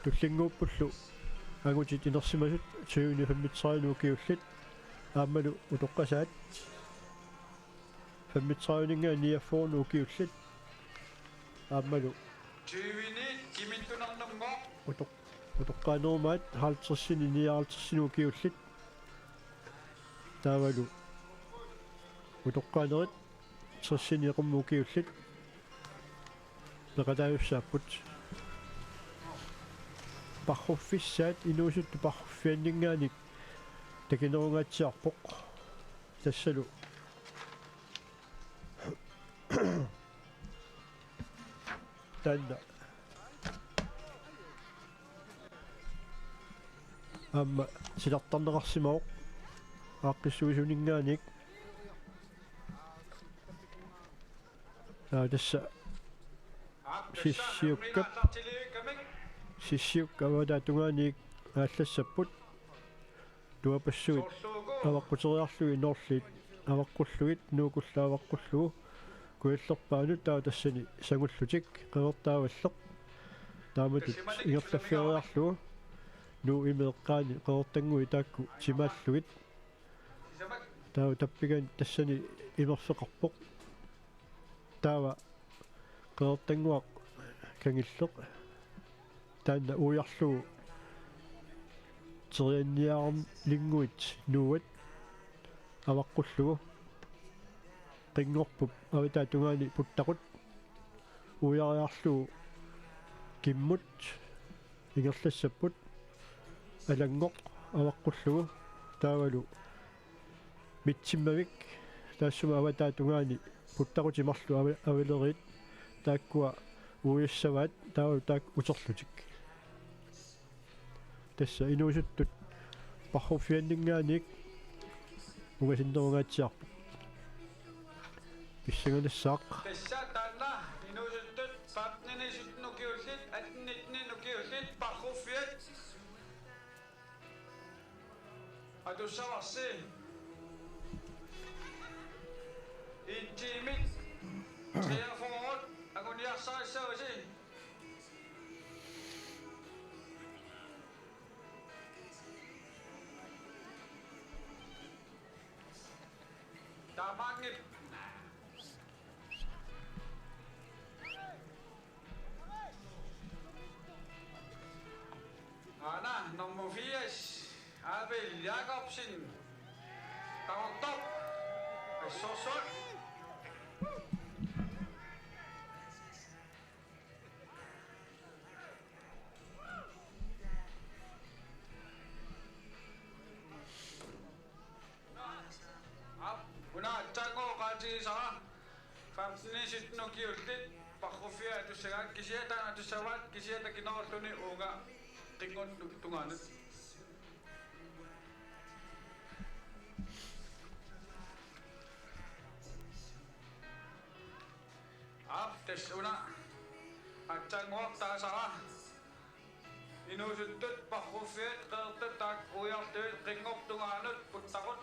туллингууппуллу агутит инерсимасут сиуни фаммитсарину киуллит ааммалу утоққасаат фаммитсаринингаа ниаффорну киуллит ааммалу тювини кимиттунарнуммо утоққаанермаат хаалтерсини ниаалтерсину киуллит таавалу утоққаанерит серсини эқумму киуллит неқатаависсааппут парруффиссаат инуусутту парруффианнингааник такинерунгатсиарпоқ тассалу танна амма силартарнеқарсимаоқ ааққиссуисуниннгааник тасса сиссиуккава тунгааник ааллассаппут туапассуит аваққутериарлуги ноорлит аваққуллугит нуукуллааваққуллугу куиллерпаану таа тассани сагуллутик қевертааваллеқ тааматут ингерлаффиариарлугу нуу имеэққаани қевертангуи таакку тимааллугит таа таппиган тассани имерфеқарпоқ таава қевертангуақ кангиллеқ таанна уярлугу терианниаарм лингуит нуут аваққуллугу qinngorpup avita tungaani puttaqut uyaariarlugu kimmut ingerlassaput alangoq avaqqullugu taavalu mitsimmavik taassuma avata tungaani puttaqutimarlu avilerit taakkua uyassavaat taavalu taak uterlutik tassa inuusuttut parrufianningaaniik ungasinnerungaatsiarpu писсагалассаақ писсатаана инуусуттут паапнинисутнукиуллит атнитнинукиуллит парруффиат адуссаварси интимит триафорот агуниарсариссаваси тамангит Anna, nummer 80, Abel Jacobsen. Der var top. Det er så sundt. Hun har et tango ret i sig. 15 og givet lidt. Bakufia, du siger, at du siger, at du siger, at du når du er unge. Tingon tunganet. Desuna atangwak tasara inusuttut parrufiat qertatak uyartuit qingop tungaanut puttakut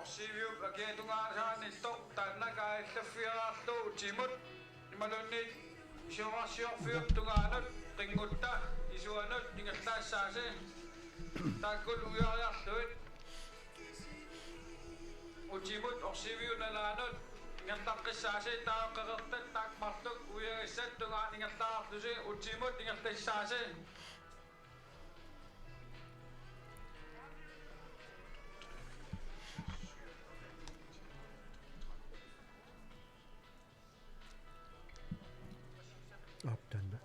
orsiviuk agiatungaasaanistok tannakaillaffiaraarlu timut imalunnit isuarsiorfiuk tungaanut qingutta isuanut ningerlaassaasi taakkul uyariarluit utimut orsiviunalaanut ingertaqqissaasi taaqeqertat taakmartuk uyagisat tungaa ningertaartusi utimut ningertassaasi Abdanda.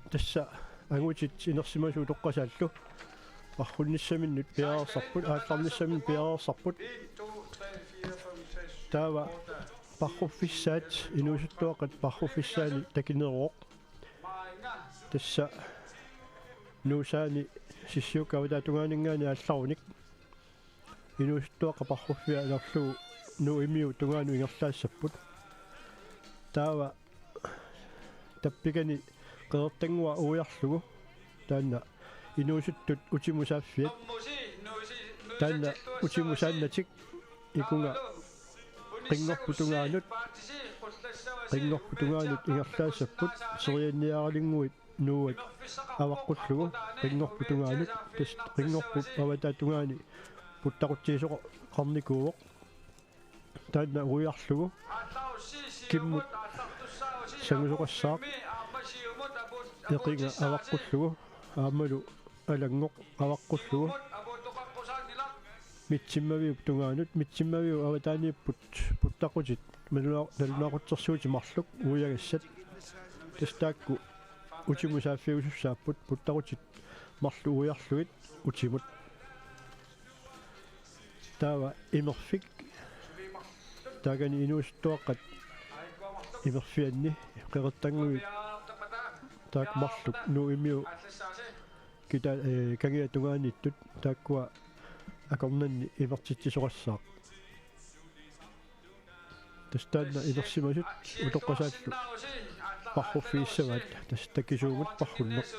Tässä angutit inersimasu toqqasallu parrunnissaminut piarersarput aallarnissamin piarersarput taava parruffissaat inuusuttuaqat parruffissaani takineruoq tässä nuusaani sissiukavata tungaaningaani aallarunik инуустуаqa парруффиа алерлугу нуимиу тунгану ингерлаассаппут таава таппикани qeertangua uiarlugu taanna inuusuttut utimusaafiat taanna utimusaannatik ikunga qingorputungaanut ingerlaassapпут serianniaralinguit nuuat avaqqullugu qingorputungaanut tas qingorput avatatungaani puttaquttiisoqo qarnikuuvoq taanna uiarlugu kimmut sangusoqassaaq eqinga avaqqullugu aammalu alangoq avaqqullugu mitsimmaviu tungaanut mitsimmaviu avataaniipput puttaqutit nalunaaqutsersuuti marluk uiagassat tastaakku utimusaafiusussaapput puttaqutit marlu uiarluit utimut taava imerfik taagani inuustuaqqat imerfianni qeqertanguit taak marluk nuimiu kita kangia tungaanittut taakkua akornanni imertittisoqassaaq tastaanna inersimasut utoqqasaallu parruffiissavaat tas takkisuugut parrunneq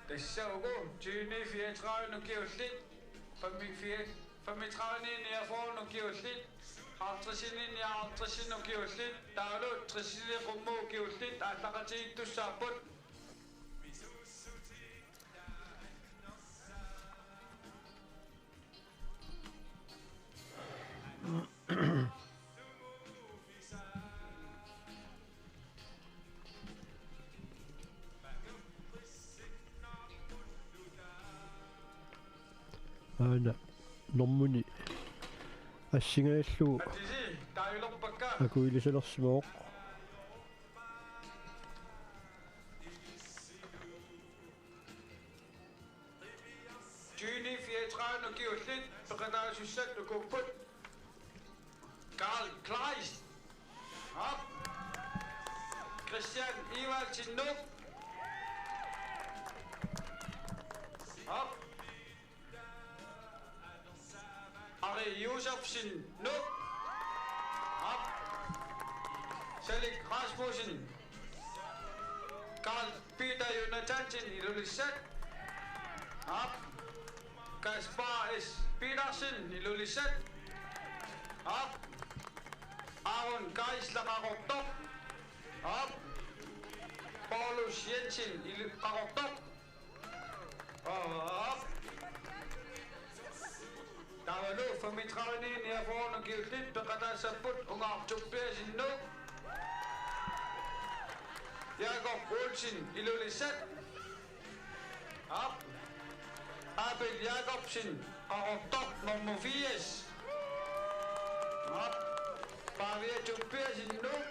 Tessaugu 2034 nukiullit 35 niafor nukiullit 50 niaartrissin nukiullit taalu 30 qummu kiullit aallaqatiittussaaput aana normuni assingaаллугу akuilisalersimooq Juni 34 nukiullit peqataasussat nukupput Karl Kleist op Christian Ivaltsin nuk op Ari Josefsen nuk op Salik Rasmussen Karl Peter Jonathansen ilulissat op Kaspar S. Petersen ilulissat op Aaron Geisler-Qarortok op Paulus Jensen Qarortok op Tavalu Famitrani Niaforno Giltit Peqatasapput Ungartuppiasin nuk Jakob Olsen ilulissat op Abel Jakobsen Qarortok nummer 80 op Pavia Tuppiasin nuk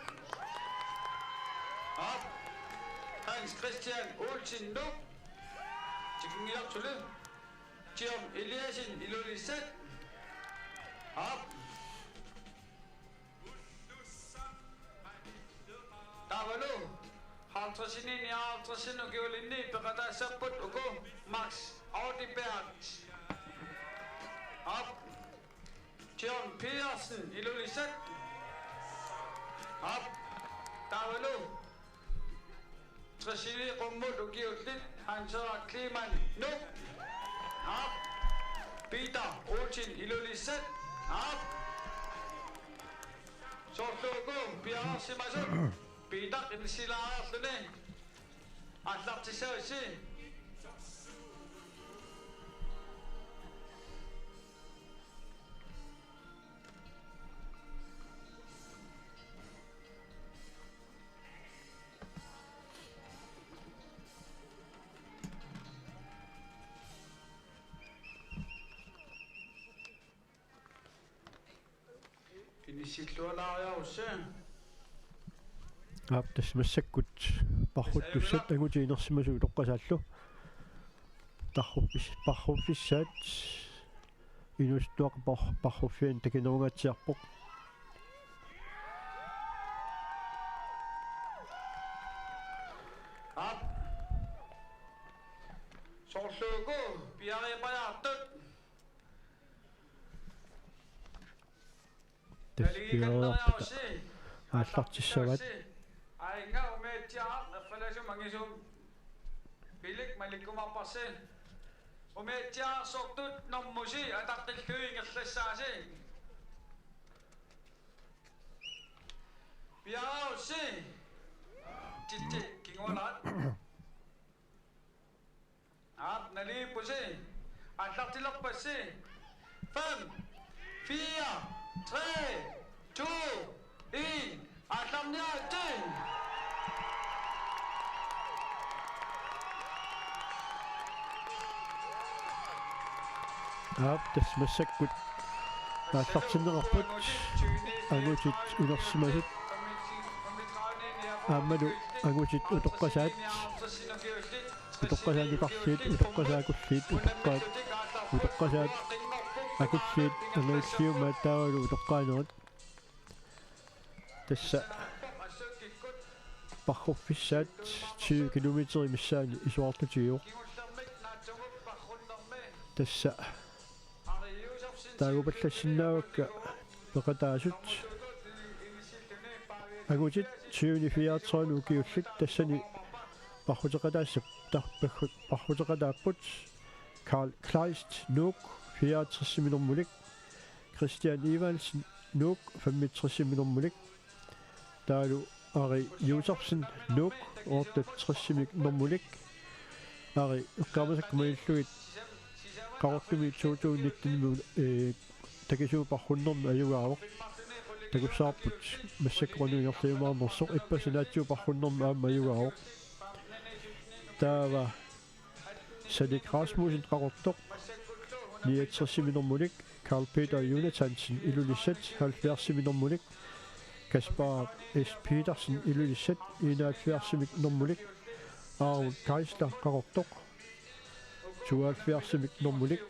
op Hans Christian Olsen nuk Tikingilapsulu Tiom Eliasin ilulissat op Tavalu 50 niaartrissin ukiulinni peqatasapput uku Max Audiberg op John Petersen ilulissat op Tavalu 30 qummut ukiullit Hans-Henrik Kleemann nuk op Peter Olsen ilulissat op Sortluku piarsimasut Peter insilaarluni allartissaussi Inissillualaariarusse aaptas massakkut parruttussat aguti inersimasuu toqqasaallu parruffissaat inustuaq parruffian takinerungatsiarpoq таспиареерпата ааллартиссават аинга умеэтиаа неффаласу мангисум билик маликкумарпарсин умеэтиаа сортут нормуси атартиллуингерлассааси биаоси титти кингуалаат ат налипуси ааллартилерпасси 5 4 3 2 1 аалларниаати тассмассаккут ааллартиннеқарпут агутит улерсимасут аамалу агутит утоққасаат утоққасаанукарлиит утоққасаакуллиит утоққасаат акуллиит ангаиллиумаат таавалу утоққаанерат тасса пархуффиссаат 20 километри миссаани исуартутиуо тасса таагупаллассиннаавакка пеқатаасут агутит 24 укиуллит тассани пархутеқатаассап пархутеқатааппут Karl Kleist Nuuk 64 минермулик Christian Evansen Nuuk 65 минермулик таалу ари Юсерсен Nuuk 68 минермулик ари эққамасаккумаиллугит qarortumi 2019 такисуу пархуннерми аюгаавоқ такуссаарпут массаккуануингерлиумаарнерсоқ иппасинаатсуу пархуннерми аама аюгаавоқ таава Sadik Rasmussen qarortoq 69 минермулик Karl Peter Jonathansen ilulissat 70 минермулик Kaspar S Petersen ilulissat 71 минермулик Aaron Geisler qarortoq 72 минермулик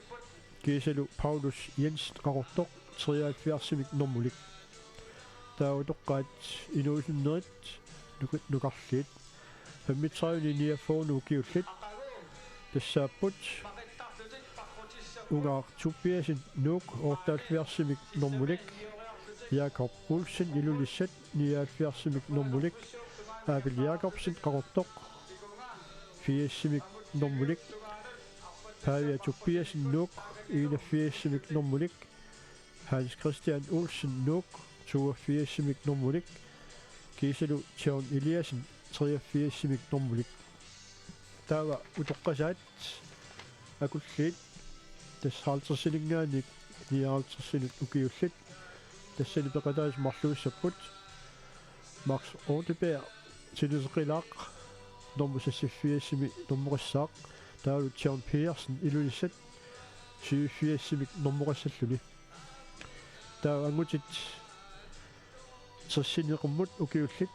Gesalu Paulus Jensen qarortoq 73 минермулик таутоққаат инуусуннерит нукарлиит 35 форнукиуллит тассааппут угаар туппиасин нук 78 нормулик Jakob Olsen илулиссат 79 нормулик Abel Jacobsen qarortoq 80 нормулик Pavia tuppiasin nuk 81 нормулик Hans Christian Olsen nuk 82 нормулик Kisalu John Eliasen 83 нормулик таава утоққасаат акуллиит тассаалтэрсилингааник 59 укиуллит тассани пеқатаас марлууссаппут Max Orteberg тилусеқилаақ нормусассиффиассими нормоқассаақ таалу John Pearson илулиссат 74 нормоқассаллуни таа ангутит терсинеқуммут укиуллит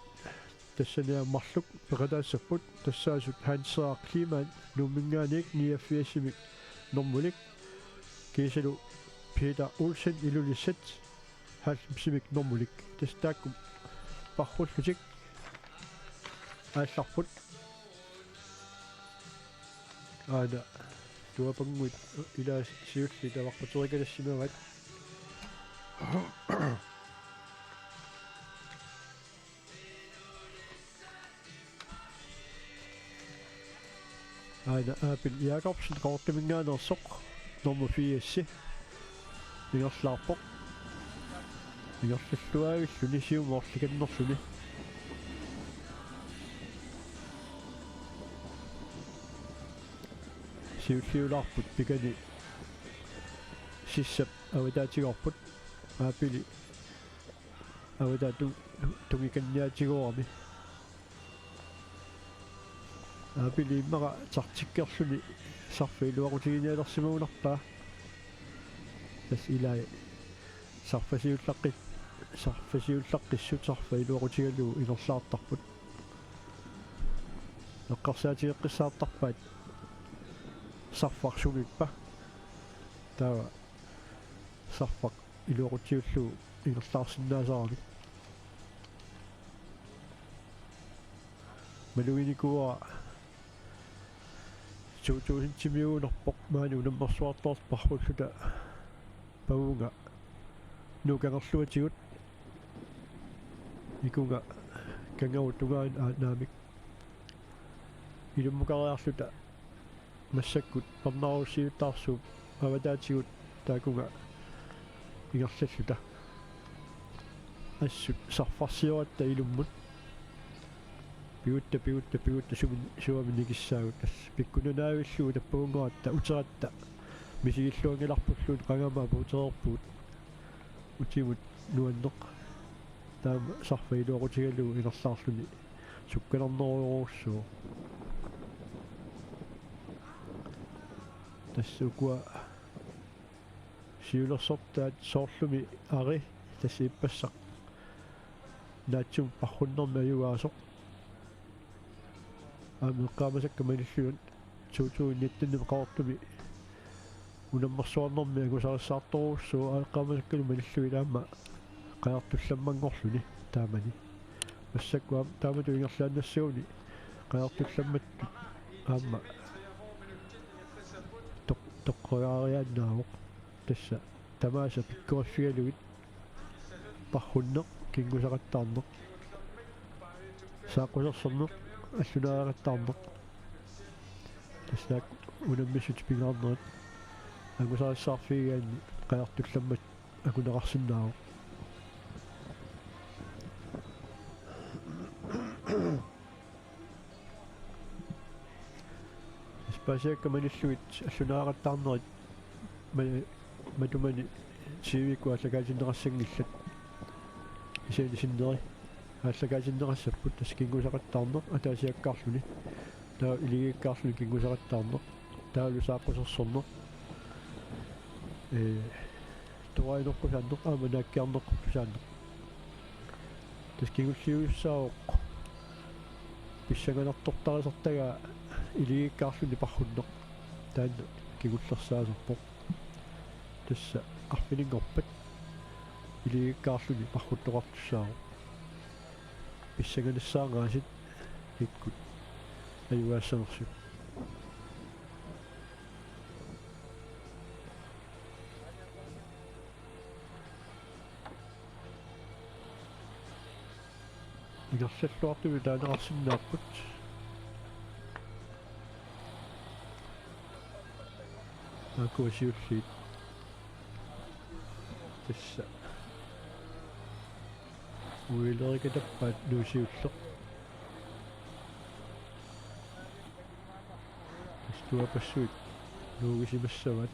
тассаниа марлук пеқатаассаппут тассаасут хансаа климат нумингааник 89 нормулик кисалу Peter Olsen илулиссат 70 нормулик тастаакку пархуллутик аалларпут аада туапангуит илаа сиулли таварпаторикалассимават аада Abel Jacobsen qarortamingaanersoq nummer 4 ингерлаарпоқ ингерллуаагиллуни сиумоорликаннерлуни сиуллиулаарпут пикани сиссап аватаатигорпут аапили аватаату тугиканниатигоорами аапили иммара тартиккерлуни сарфилуарутигиниалерсимагунарпаа тас илай сарфасиуллаққиссут сарфилуарутигалуу илерлаартарпут неққарсаатигеққиссаартарпаат сарфарсугиппа таа сарфақ илуарутиуллуу илерлаарсинаасаарами малуиникуа 2000-тимиунерпоқ маануу наммерсуартоорпархуллута павунга нукангерлуатигут ikunga kangautungaan aatnaamik ilummuqariarluta massakkut parnarussiuttaarsuup avataatigut taakunga ingerlalluta assut sarfarsiuatta ilummut piutta suaminikissaagut tass pikkunanaavillugu tappagunngaratta uteratta misigilluangilarpulluut qangamaa puutererpuut utimut nuanneq taama sarfailuoqutigallugu inerlaarluni sukkalerneruyorussuo тассукуа сиулерсортаат соорлуми ари тассииппассақ наатсум парруннэрми аюгаасоқ аамеққаамасакка малиллуат туутуинниттанним қаортуми унаммерсуарнэрми агусариссаарторуссуу ааққаамасаккалу малиллуи таама қаартулламмангорлуни таамани массаккуа таамату ингерлааннассууни қаартулламматтут аама тоққояарианнаавоқ тасса тамааса пиккорфигалугит парруннеқ кингусақаттаарнеқ сааққусерсэрнеқ аллунаарaqattаарнеқ тассаак унаммисут пингаарнерат агусариссаарфигаанни қаартулламмат акунеқарсинаавоқ спасиакка маниллуит аллунаарaqattаарнерит матумани сивикку аллагаасиннеқассангиллат исаанисиннери аллагаасиннеқассаппут тас кингусақаттаарнеқ атаасиаккаарлуни таа илигиккаарлуни кингусақаттаарнеқ таалу сааққусерсорнеқ туаинерпусааннеқ ааманааккиарнеққусааннеқ тас кингуллиуссаавоқ писсаганартортарисертага илигиккаарлуни парруннеқ таанна кигуллерсаасерпоқ тасса арфилингорпат илигиккаарлуни паррутторартуссаавоқ писсаганассаангаасит иккут аюаассанерсут игерллуартуми таанеқарсинааппут акуасиуллиит тасса уилерикатаппаат нуусиуллеқ тас туапассуит нуугисимассават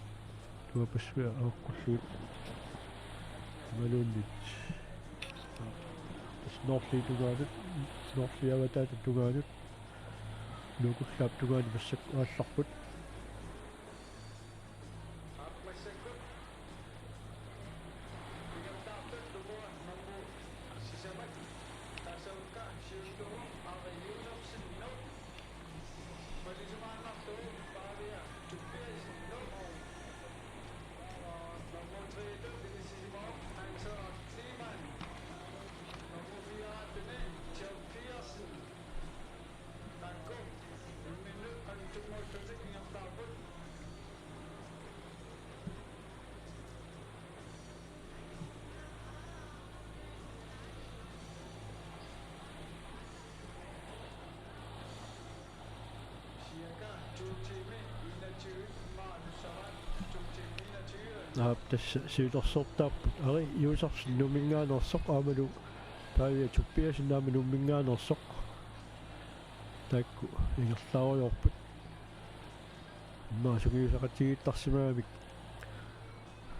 туапассуя ааққуллуит малууннит тас норфлитугаанут норфлиаватаата тугаанут нукуллаап тугаани массак аалларпут тасса сиулерсортааппут ари юусарсин нумингаанерсоқ аамалу таавиа туппиасинаама нумингаанерсоқ таакку ингерлааруйорпут имма сугиусақатигиттарсимаамик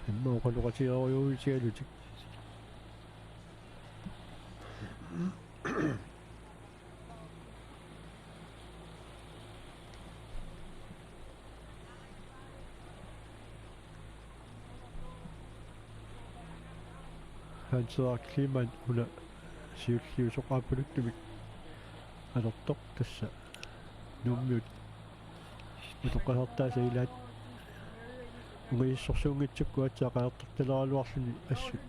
имма оқалуқатиаруйуутигалутик хансаа климат уна сиуллиусоқааппулуттумик алертоқ тасса нуммиут утоққасартаа саилаат унгииссорсуунгитсукку атсаақаерторталералуарлуни ассут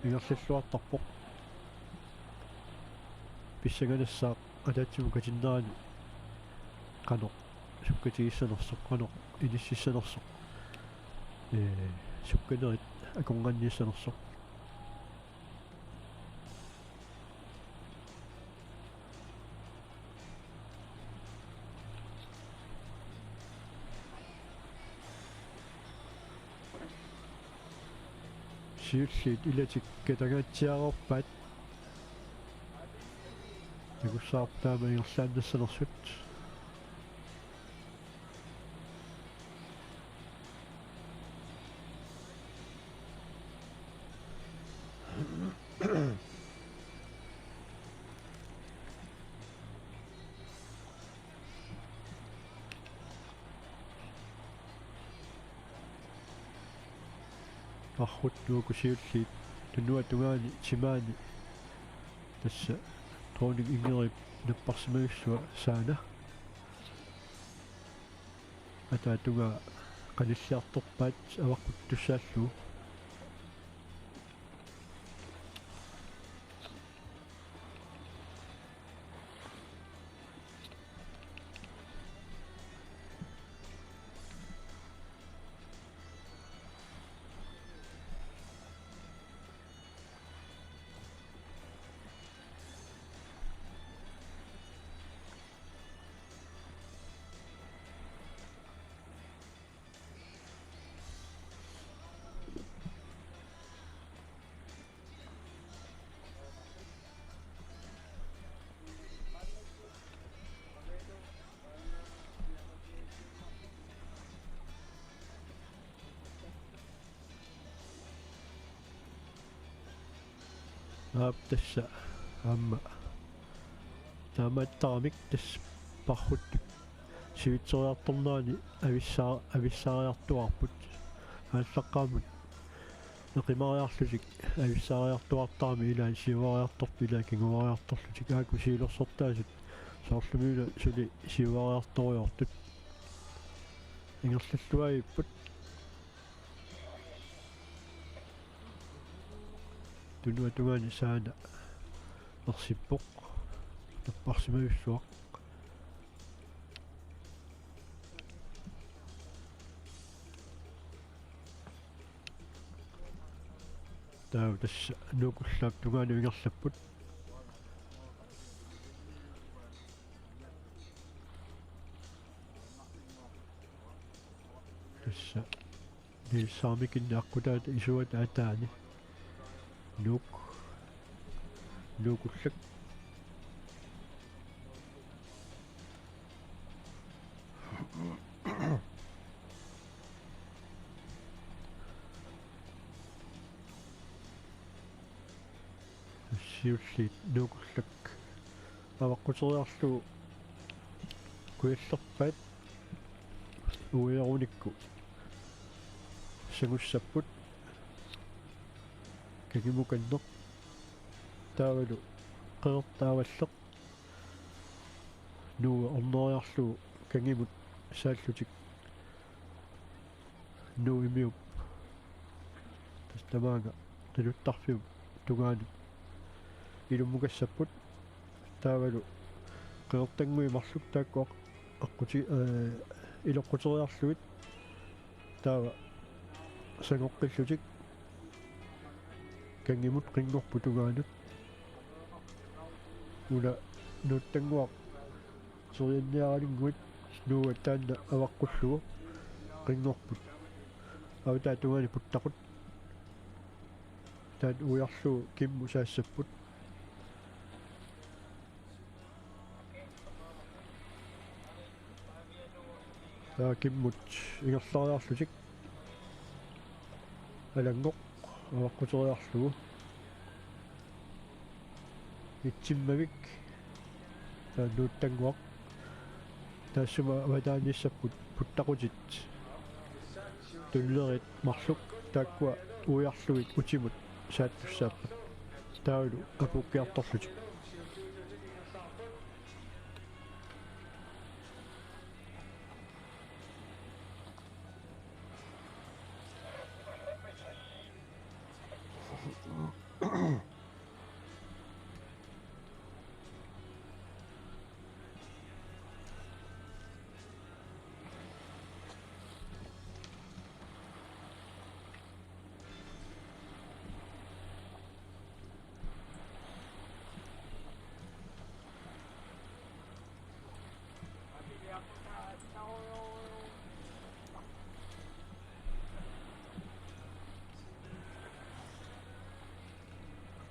ингерллуартарпоқ писсаганассаақ атаатсиму катиннаани қано суккатигиссанерсоқ қано иниссиссанерсоқ сукканерит аконганниссанерсоқ kusiulliit ilatik katagaatiarorpaat nagussaartaama ingerlaannassanersut arrut nuukusiulliit tunua tungaani timaani tassa troonik ingerip napparsimagussua saana ataatunga qanissiartorpaat avaqqut tussaallu aap tassa amma taamattaramik tass parruttuk sivitseriartornaani avissariartuarput аассаққаамут неқимариарлутик авissariartuartaami илаан сивариарторпила кигуариарторлутик ааку сиилерсортаасут соорлумиула сули сивариарториортут ингерллуаиппут tunua tungaani saana ersippoq napparsimagussua tau tassa nuukullaap tungaani ingerlapput tassa niissaarmikinnaaqkutaata isuata ataani nuukullak siulliit nuukullak avaqquteriarlu kuillerpaat uiarunikku sangussapput kagimukanneq taavalu qeertaavalleq nuuga orneriarlu kangimut saallutik nuimiup tastamaanga qiluttarfiu tungaani ilummukassaput taavalu qeertangui taakkuaq eqquti iloqquteriarluit taava sangoqqillutik kangimut qinngorpu tungaanut ula nuuttanguaq serianniaralinguit nuuga taanna avaqqullugu qinngorput autaa tungaani puttaqut taan uiarlugu kimmu saassaput taa kimmut ingerlariarlutik alangoq avaqquteriarlugu itsimmavik taannuuttanguaq taassuma avataanissaput puttaqutit tullerit marluk taakkua uiarlugit utimut saattussaappa taulu apukkiartorlutik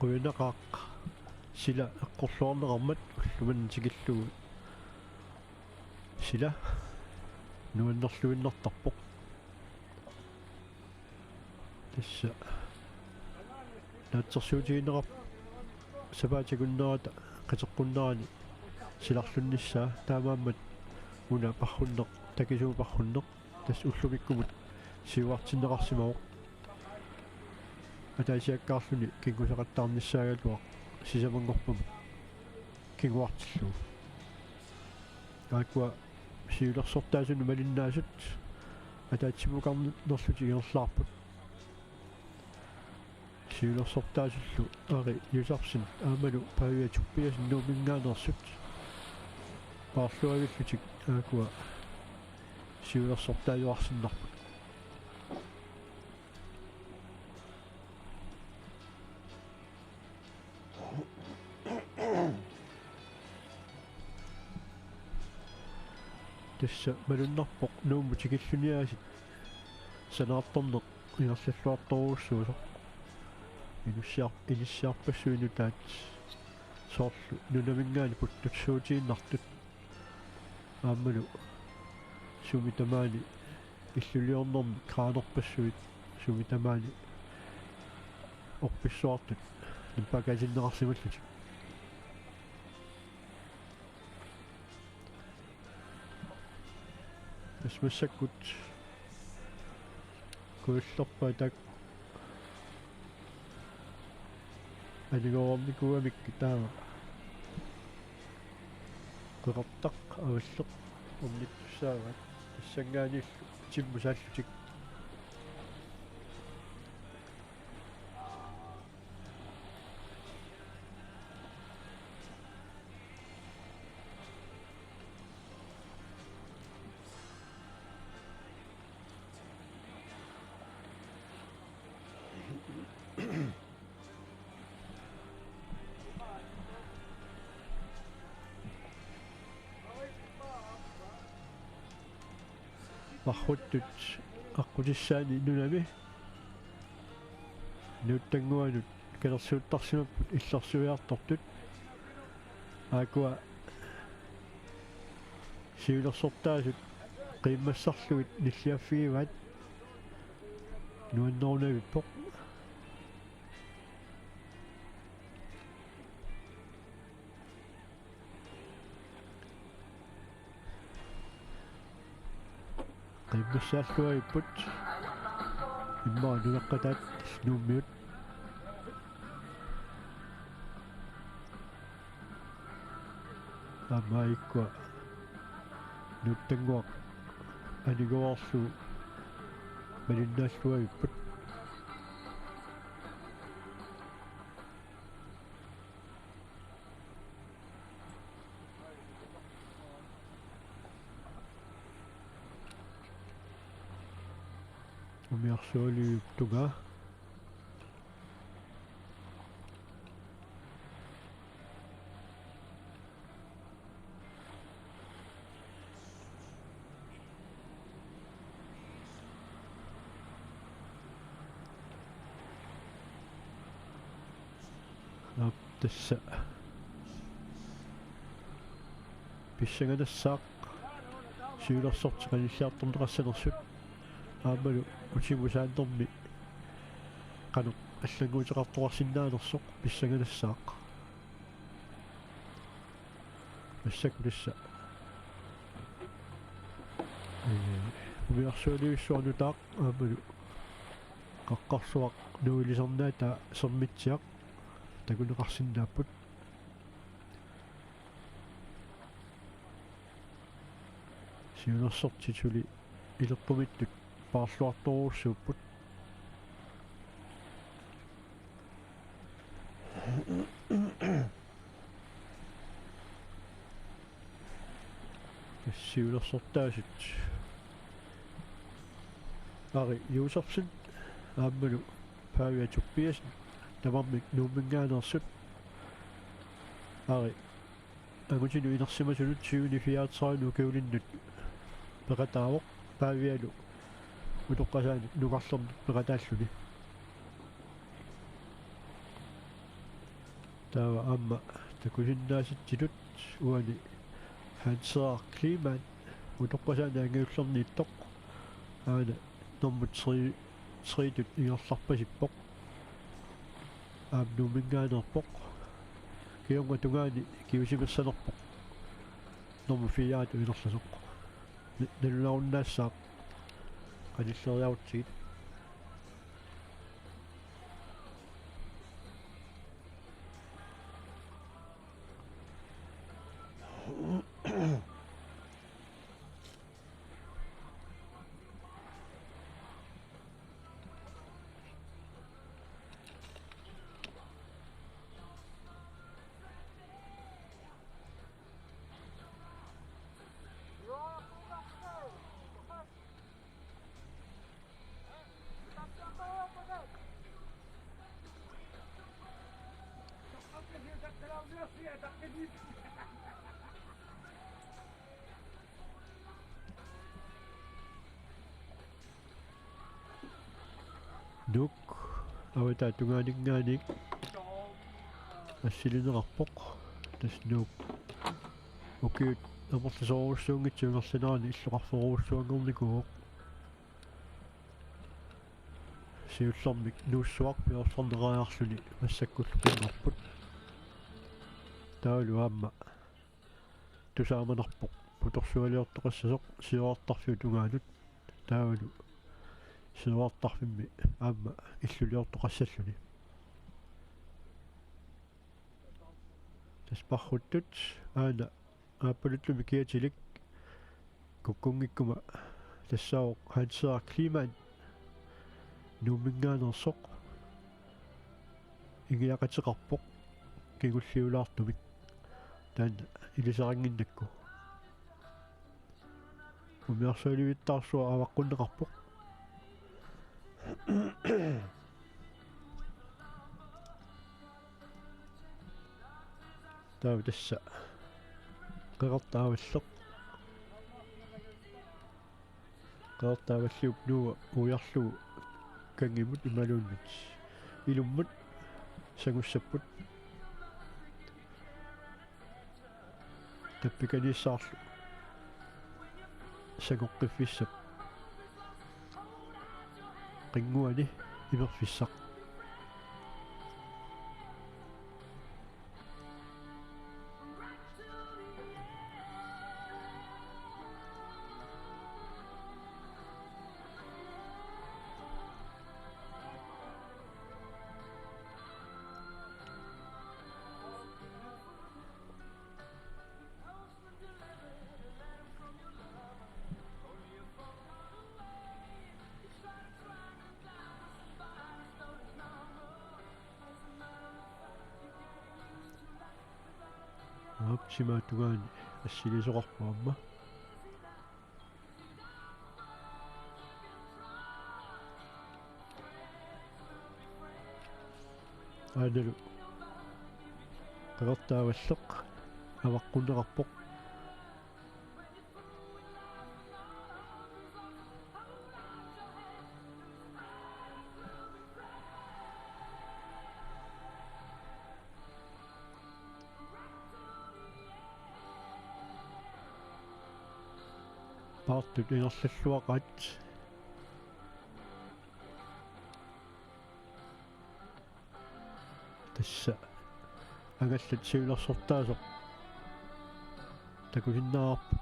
quinaqaaq sila eqqorluarneqarmat ulluman tikillugu sila nuannerluinnartarpoq tassa naatsersuutigineqar sapaatigunnerata qiteqqunnerani silarlunnissaa taamaammat una parrunneq takisuu parrunneq tass ullumikkumut siuartinneqarsimauq атаасиаккаарлуни кингусеқаттаарниссаагалуа сисамангорпаму кингуартиллу ааква сиулерсортаасуну малиннаасут атаатсимукарни нерлути иерлаарпут сиулерсортаасуллу ари юсарсин аамалу павиатуппиасин нуумингаанерсут паарлуагиллутик ааква сиулерсортаажуарсиннарпут тасса малуннарпоқ нууму тикиллуниаасит санаартторнеқ иерллуарторуussуусоқ иниссиарпассуину таат соорлу нунамингаани путтутсуутииннартут ааммалу сумитамаани иллулиорнерми краанерпассуит сумитамаани орписсуартут наппакасиннеқарсималлутик эсмассаккут куиллерпаа так алигоормикуамикки таава қеқартақ аваллеқ орниттуссаават тассангааниллу тиммусааллутик парруттут аққутиссаани нунами нуттангуанут калерсууттарсимаппут иллерсуиартортут аакуа сиулерсортаасут қиммассарлугит ниллиаффигиваат нуаннерунавиппоқ qimmassaallуагиппут иммаа нуэққатаат нууммиут амаиккуа нуттангуақ анигуарлу малиннааллуагиппут умиарсуалиуттуга тасса писсаганассаақ сиулерсортиқалиллиарторнеқассанерсут аамалу утимусааннэрми кану аллагуутеқартоқарсинаанерсоқ писсаганассаақ массакулисса умиарсуалиуссуарнутаақ аамалу қаққарсуақ нуилисернаата сермитсиақ такунеқарсинааппут сиулерсортитули илерпумиттут паарлуарторуussууппут сиулерсортаасут ари юусерсин ааммалу паавиатуппиасин тамармик нууммингаанерсут ари агутину инерсимасулут сиунифиаатерану кеулиннут пекатаавоқ паавиалу утоққасаани нугарлерни пекатааллуни taava amma takusinnaasittilut uani hanserar klimaan utoqqasaana angiullerniittoq aana normut sriitut iorlarpasippoq aamnuumiнгааnerpoq kiunga tungaani kiusimersanerpoq normu fiaatu inerlasoq nalunarunnaassaaq qanilleriarutsigit nuk awata tungaaningaanik assilinerarpoq tasnuuk ukiut amortasoruussuungitsuungerlanaani illoqarforuussuangerlikuuq siullermik nuussuaq piorsorneraajarluni массаккуллукингорпут таалу аама тусааманарпоқ путорсуалиортоқассасоқ сиуартарфиу тунгаанут таалу сиуартарфимми аама иллулиортоқассаллуни таспарруттут аана ааппалутлуми киатилик куккунгиккума тассаоқ хансеа климаан нуумингаанерсоқ игиақатеқарпоқ кигуллиулаартумик таана илисарангиннакку умиарсуаливиттаарсуа аваққуннеқарпоқ таа тасса қеқартааваллеқ қеқартааваллиуп нуа уярлугу кангимут ималууннут илуммут сагуссаппут таппиканиссаарлу сагоққиффиссап қингуани имерфиссақ апчима тугаани ассилисоқарпаамма аадалу қеқартааваллеқ аваққунеқарпоқ paartut inerlalluaqat tassa agallat siulersortaasoq takusinnaarpu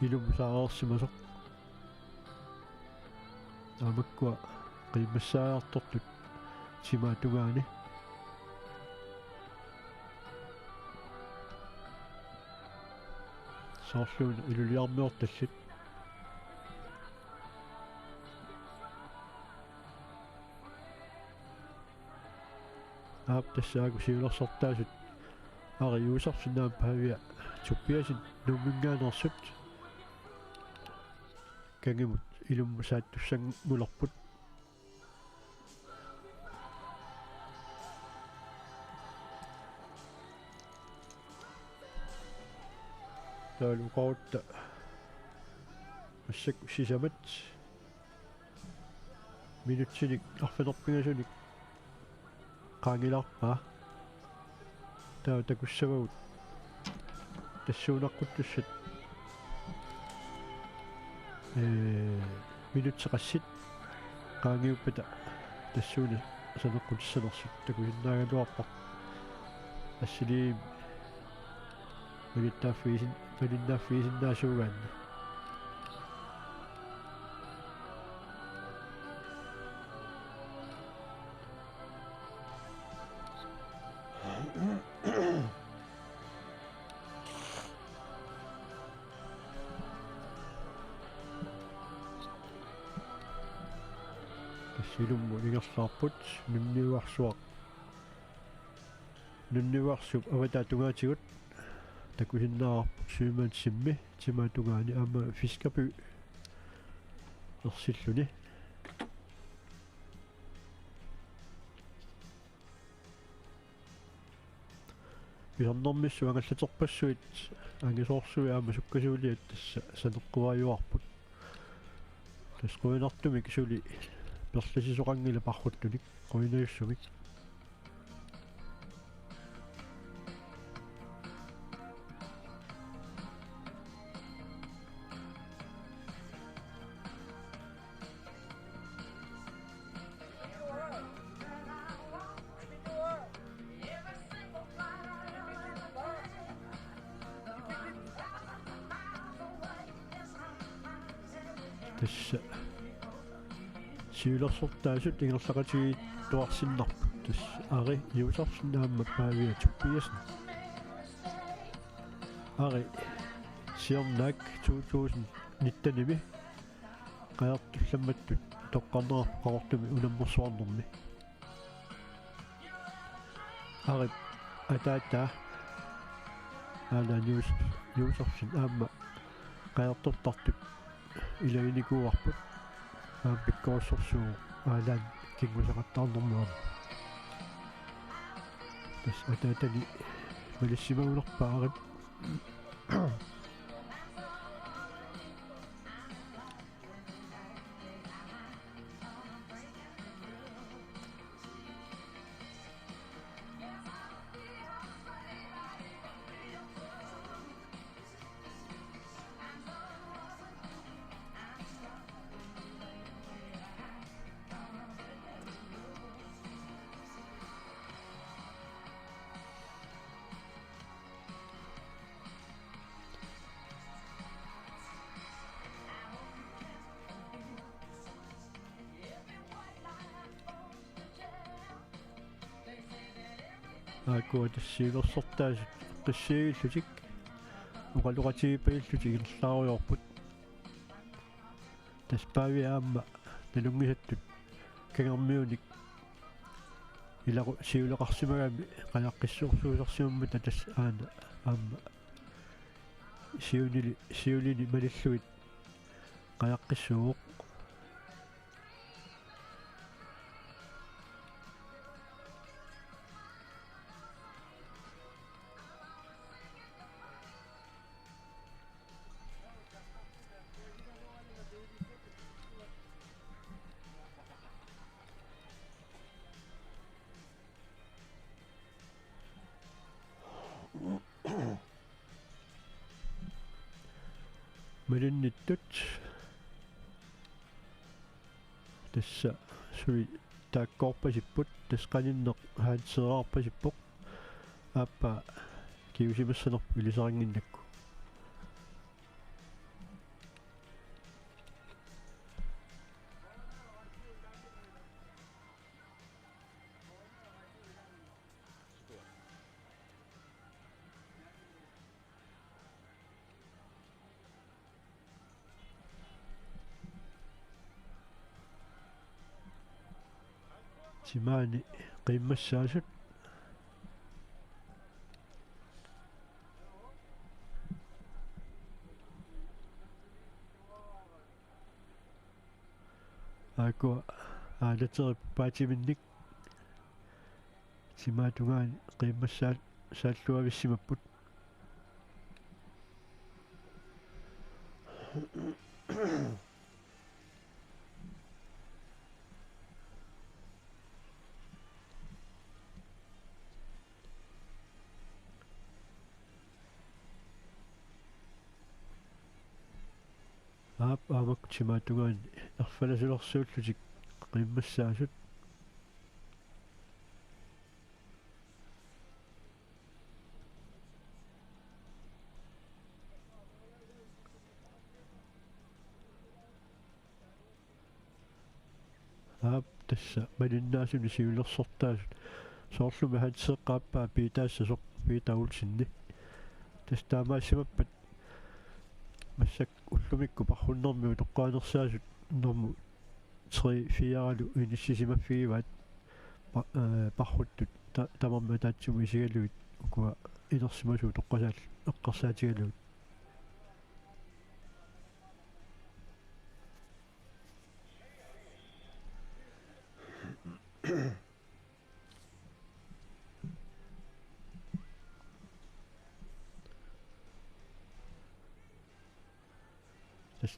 ilum saareersimasoq aamakkua qiimmassaajartortut simaatugaani saarluun iluliarmiortallut aap tassaaku siulersortaasut ari uusarsinnaam paavia tuppiasin nuumingaanersut kangimut ilummu saattussangulerput taaluqarutta массак сисамат минутсиник арфанерпигасуник qaangilарпаа таа такуссавагут тассуунаққуттуссат минутсеқассит qaangiuppata тассууна санеққутиссанерсут такусиннаагалуарпар ассилиим малиннаффиисиннаасуугаанна тассилумму ингерлаарпут нунниуарсуп аватаа тугаатигут такусиннаарпут сюмаатсимми тимаатугаани аама фискапу ерсиллуни пиарнэрмиссу ангаллатерпассуит ангисоорсуи аама суккасуулиат тасса санеққуаюарпут тасқуинартумик сули перласисоқангила парруттуник қуинаюссумик тасса сиулерсортаасут ингерлақатиги туарсиннарпу тасса ари юусарсинаамма паавиа туппиасна ари сиорнак 2019 qaartullammattut toqqarneraqortumi unammersuarnermi ари атаата ана юусарсин аама qaartortartut илагиникууарпут пиккооссорсуу аалаан кингусақаттаарнэрмуам тас атаатани малиссимагулерпаарат акуа тассиилерсортаасут қиссиигиллутик уқалуқатигиппаиллутик ирлааруйорпут таспаави аама налунгисаттут кагермиуник илару сиулеқарсимагами қаяққиссуурсуусарсимаммата тас аана аама сиулини малиллуит қаяққиссууоқ малинниттут тасса суи тааккоорпасиппут тасқаниннеқ хаатсераарпасиппоқ ааппа киусимассанерпу илисарангиннакку тимаани қиммассаасут акуа аалатерип паатиминник тимаатунгаани қиммассаат сааллуависсимаппут aap aamak timaatugaan erfalasulorsuullutik qimmassaasut aap tassa malinnaasuni siulersortaasut soorluma hanseeqqaappaa piitaassa soq piitaulsinni tastaamaassimappat масsak уллумикку пархуннэрмиу тоққаанерсаасут нэрму 3-4-алу иниссисимаффигиваат пархуттут тамарма таатсуми сигалуит укуа инерсимасуу тоққасаал эққарсаатигалуут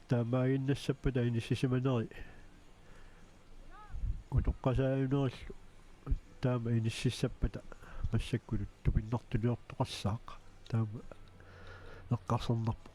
таамаагиннассаппата иниссисиманери утоққасааюнериллу таама иниссиссаппата массаккулут тупиннартулиортоқассаақ таама эққарсернарпу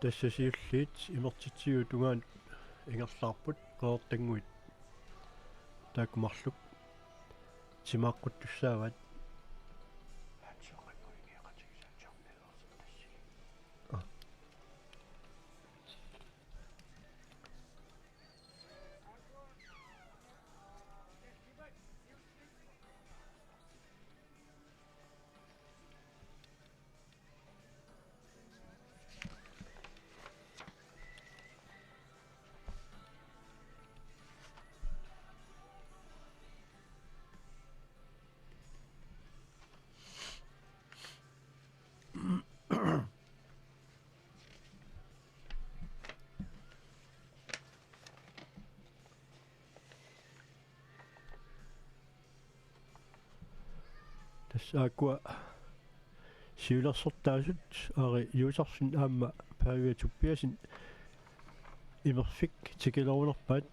тассасиуллиит имертитсиу тунгаан ингерлаарпут қеэртангуит таакумарлук тимааққуттуссаават тассаакуа сиулерсортаасут ари юусарсин аама паавиатуппиасин имерфик тикилерунерпаат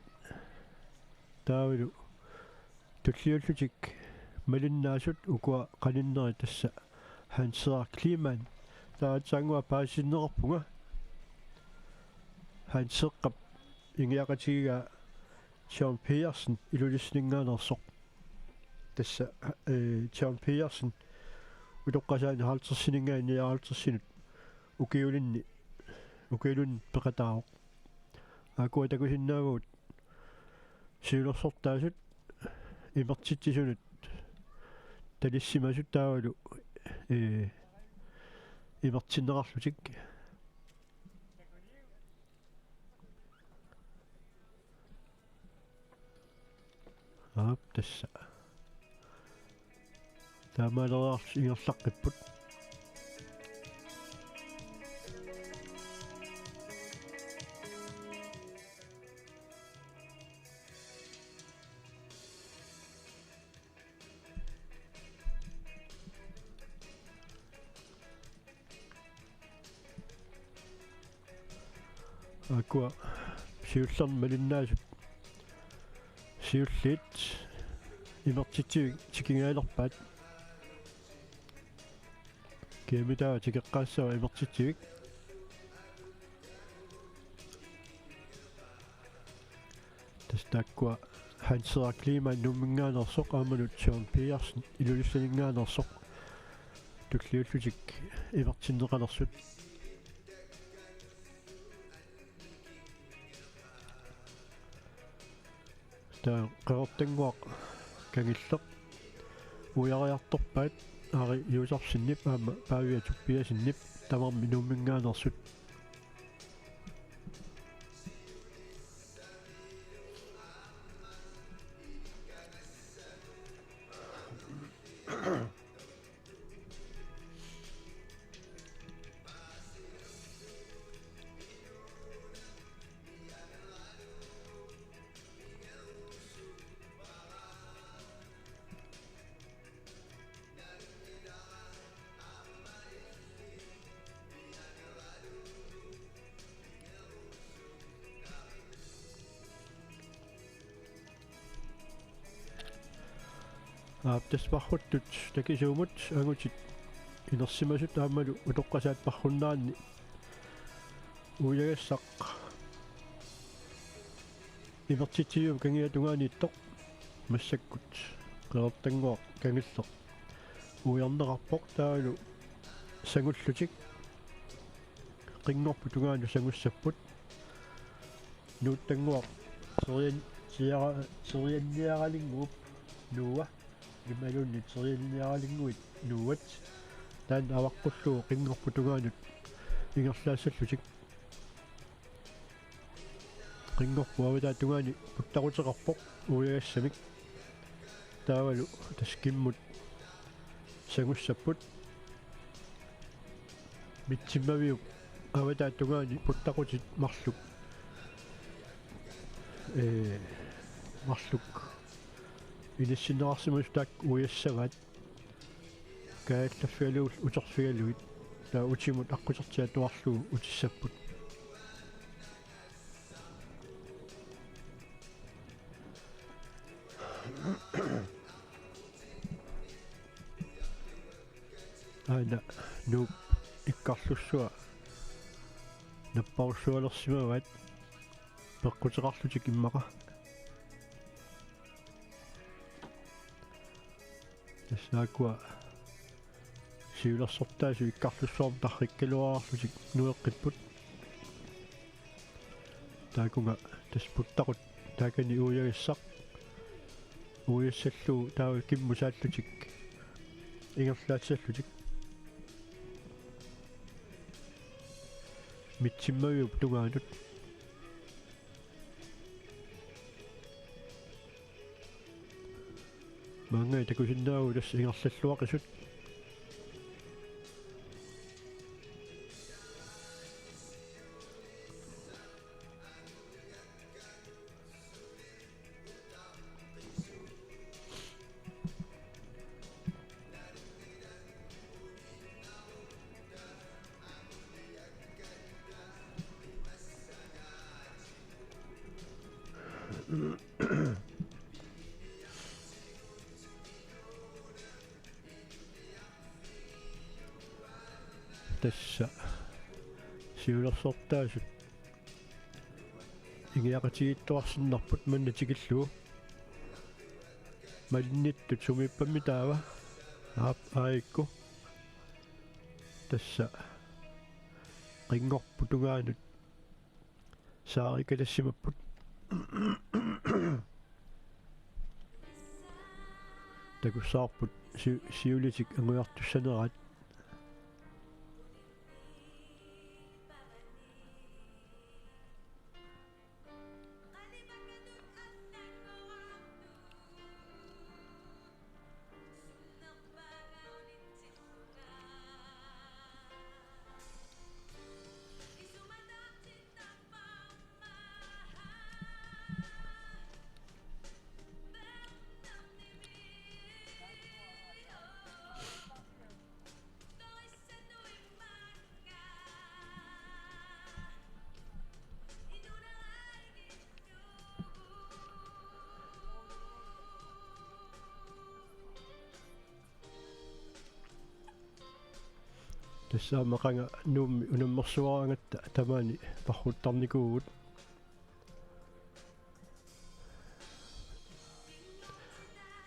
таавилу туллиуллутик малиннаасут укуа каниннери тасса хансеар климан таатсаангуа паасиннерпунга хансеққап ингиақатигига John Petersen илулиснингаанерсоқ тасса John Petersen утоққасаани 50-синингаани 50-синут укиулун пеқатаақ акуа такусиннаагуут сиулерсортаасут имертитсисунут талиссимасут таавалу имертиннеқарлутик аап тасса таамаалераарс ингерлаққиппут акуа сиуллерн малиннаасут сиуллиит имертитси тикингаалерпаат кемитаа тикеққаассаа имертитсивик тастааккуа хансеар климан нуммингаанерсоқ ааманут John Petersen илулиссанингаанерсоқ туллиуллутик ивертиннеқалерсут таа қеортангуақ кангиллеқ уяриарторпаат ари юусарсиннип аама паавиатуппиасиннип тамарми нууммингаанерсут таспарруттут такисуумут агутит инерсимасут аамалу утоққасаат парруннаанни уягассақ ивертитиу кангиатунгааниттоқ массаккут қеэртангуақ кангиллеқ уярнеқарпоқ таалу сангуллутик қингорпу тунгаану сангуссаппут нууттангуақ серианниаралингууп нуа гималунни серианниаралингуит нуат таан аваққуллуу қингорпу тугаанут ингерлаассаллутик qinngorpu avita tungaani puttaqutеқарпоқ уягассамик таавалу таскиммут сагуссаппут митсиммавиуп авата tungaani puttaqutит марлук марлук илиссинеқарсимастаак уяссагаат кааллаффиалуул утерфигалуит таа утимут аққутертиатуарлуу утиссаппут ана нуп иккарлуссуа наппаурсуалерсимаваат пеққутеқарлутик иммақа тассаакуа сиулерсортаасу иккарлуссуарм тарриккалуаарлутик нуэққиппут таакунга таспуттақут таакани уягассақ уяссаллуу таава киммусааллутик ингерлаатсаллутик митсиммавиуп тугаанут мангай такусиннааву тасс ингерллаллуақисут тасса сиулерсортаасут игиақатигиттуарсиннарпут маннатикиллуу малинниттут сумиппамми таава аикку тасса qinngorpu tungaanut saarikalassimapput takussaarput siulitik anguartussanarat тасса мақанга нуумми унаммерсуараангатта тамаани паррутторникуугут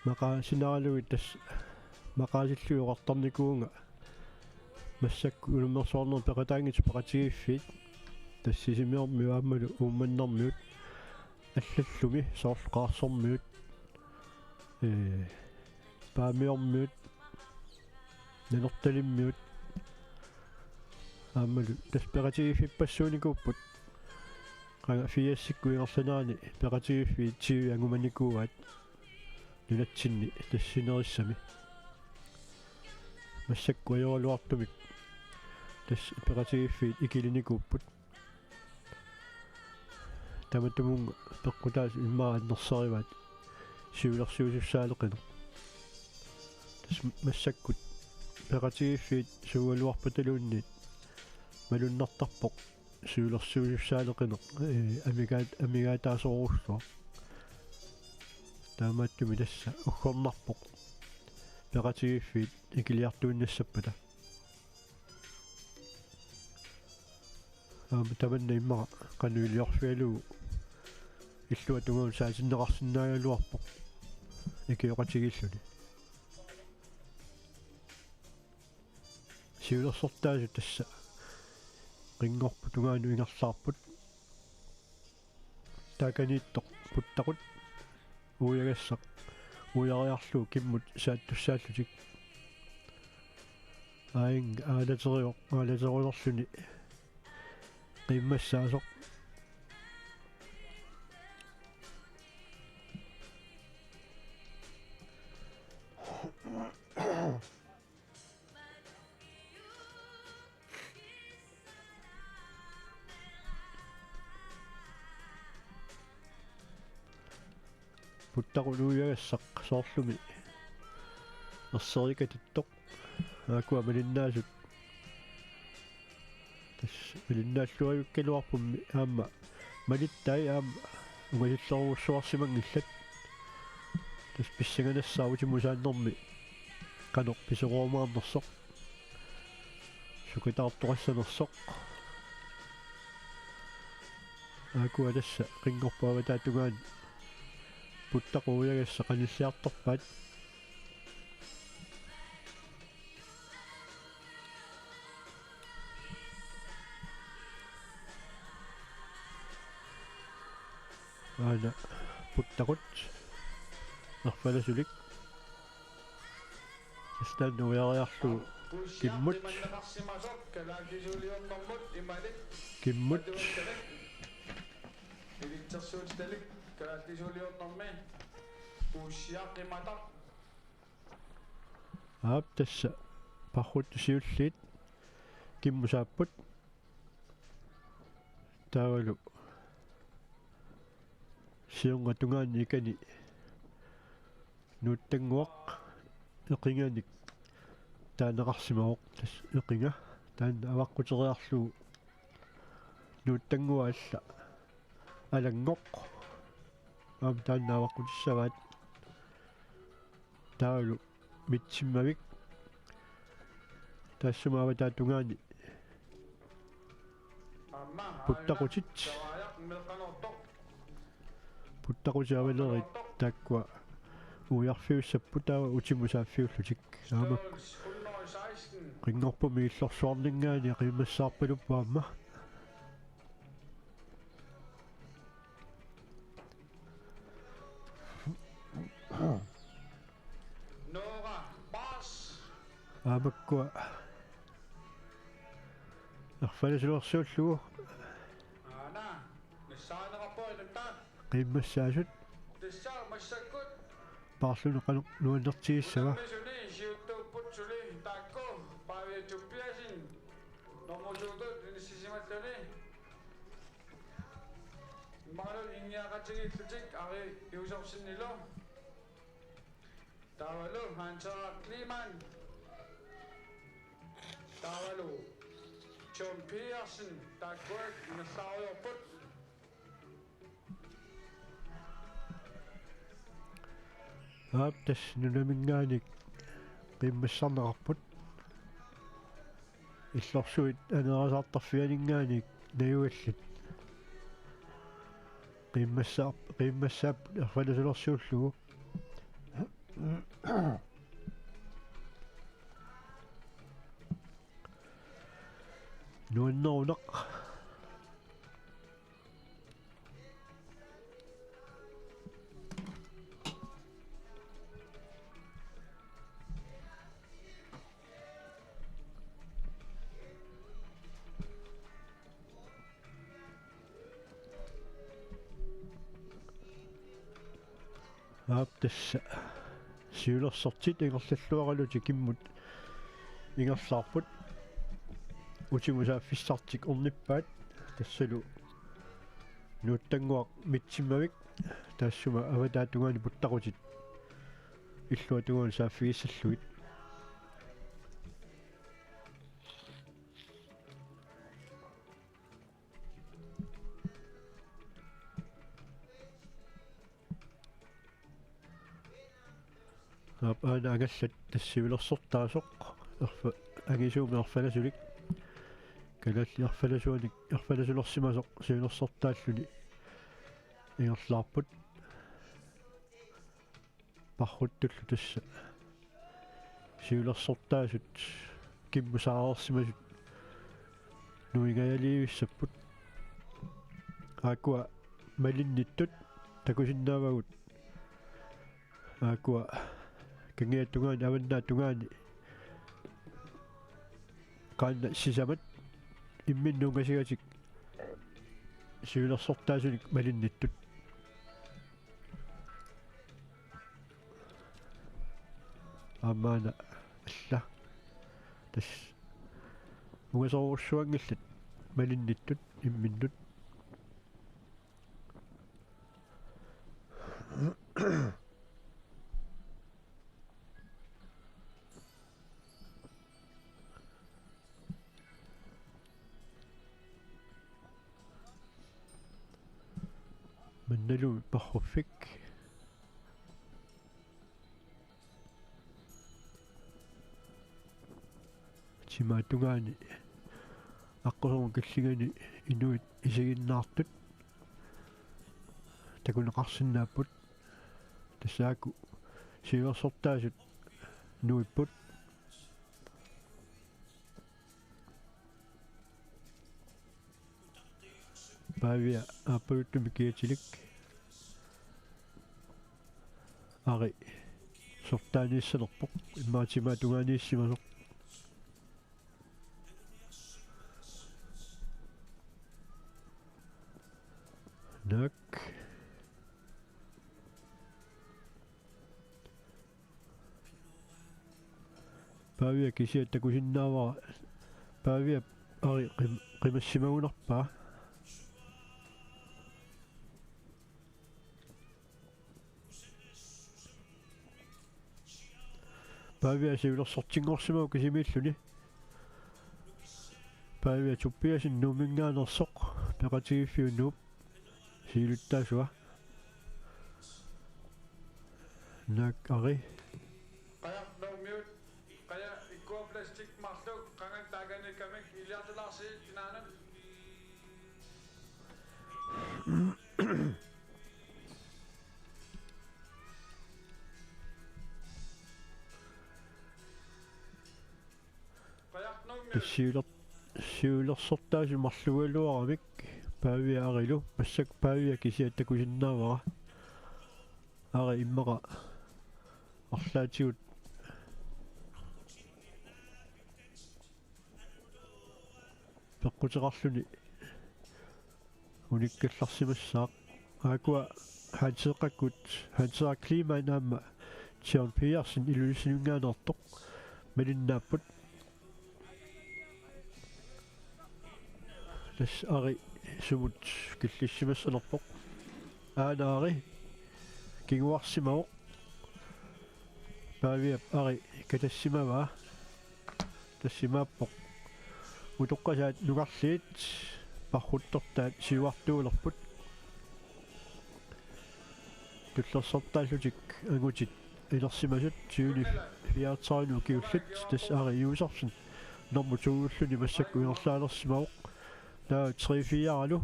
мақаа синааралуит тасс мақаасиллуйоқарторникуунга массак улумерсуарнер пекатаангит пекатигиффит тассисимиормиу аамалу уумманнэрмиут аллаллуми соорлуқарсэрмиут паамиормиут нанерталиммиут аамалу таспекатигиффиппассууникууппут qanga fiassиккуингерланаани пекатигиффи тиуи ангуманикууаат нунатсинни тассинерissami массаккуйоралуартумик тас пекатигиффи икилиникууппут таматумунга пеккутаас иммааннерсариваат сиулерсуусуссаалеқина тас массаккут пекатигиффи сугалуарпаталуунниит малуннартарпоқ сиулерсуусуссаалеқина амигаатаасоруссуа таамааттуми тасса уггорнарпоқ пекатигиффиит икилиартуиннассаппата таманна иммара кануилиорфиалуу иллуа тунгуун саасиннеқарсинаагалуарпоқ икиоқатигиллуни сиулерсортаасу тасса рингорпу тунгаану ингерлаарпут тааканииттоқ путтақут уягассақ уяриарлуу киммут сааттуссааллутик аалатериорлуни qimmassaasoq puttaquluuyagassaq soorlumi erserikatittoq aakua malinnaasut tas malinnaаллуаюккалуарпумми аама малиттай аама угалиллерусуарсимангилlat tas писсаганассаавути мусааннэрми канеқ писеруумаарнерсоқ сукитаартоқассанерсоқ аакуа тасса қингорпаава таатугаани puttaquyagassa qanilliartorpaat aana puttaqut nerfalasulik tastaannuiariarlu kimmut aap tassa parrut siulliit kimmusaapput taavalu siunga tungaani ikani nuuttanguaq eqinganik taaneqarsimaoq tas eqinga taanna avaqquteriarluu nuuttangua alla alangoq aam taanna avaqqutisavaat taavalu mitsimmavik taassumaava taatungaani puttaqutit puttaqutiavalerit taakkua uiarfiussappu taava utimusaafiullutik aama qingorpumi illorsuarningaani qimmassaarpaluppaamma aamakkua erfalasulersuullugu qimmassaasut paarlunu qanuq nuannertigissava Tavalu Hansa Kliman Tavalu John Pearson Dagwork Nassauerput aap tas nunamingaanik qimmassarnerarput иллорсуит анерасаартарфианингааник наюаллит qimmassaap erfalasulersuullugu nuannerunaq tassa siulersortit ingerlalluaraluti kimmut ingerlaarput utimusaaffissartik ornippaat tassalu nuuttanguaq mitsimavik taassuma avataatugaani puttaqutit illuatugaani saaffigissalluit aana agallat tassiulersortaasoq erfa agisuumi erfalasulik kalalli erfalasuanik erfalasulersimasoq siulersortaalluni ingerlaarput parruttullu tassa siulersortaasut kimmusaareersimasut nuingajaliivissapпут aakua malinnittut takusinnaavagut aakua kangiattugaani avannaattugaani qaanna sisamat imminnuungasigatik siulersortaasunik malinnittut aammaana alla tas ungasorussuangillat malinnittut imminnut mannalu parruffik timaattugaani aqqorun kalligani inuit isiginnaartut takuneqarsinnaapput tassaaku siulersortaasut nuipput paavia aappaluttum kiatilik ari sortaaniissalerpoq immaatimaatugaaniissimasoq nak paavia kisiattakusinnaavara paavia ari qimassimagunarpaa paavia siulersortingorsimagu kisimiilluni paavia tuppiasin nuuminngaanersoq peqatigiffiunuup siiluttaasua nak ari qajarnermiut qaja ikkua plastik marlu qangan taaganikkamik iliartularsi tinaanan siulersortaasu marlugaluaramik paavia arilu passak paavia kisiattakusinnaavara ari immaqa arlaatigut peqqutеqarluni unikkallarsimassaaq aakua hanseeqakkut hanseeqa klimaanaamma tiarn piarsin ilulisinungaanertoq malinnaapпут tas ari sumut killissimassanerpoq aanaari kiguarsimaoq paaviap ari katassimavaa tassimaappoq utoqqasaat nugarliit parruttortaat siuartuulerput tullersortaallutik angutit ilersimasut siuni fiaatsaarinu kiullat tas ari iusarsin normu tuugulluni massakku inerlaalersimaoq taa 3-4 alu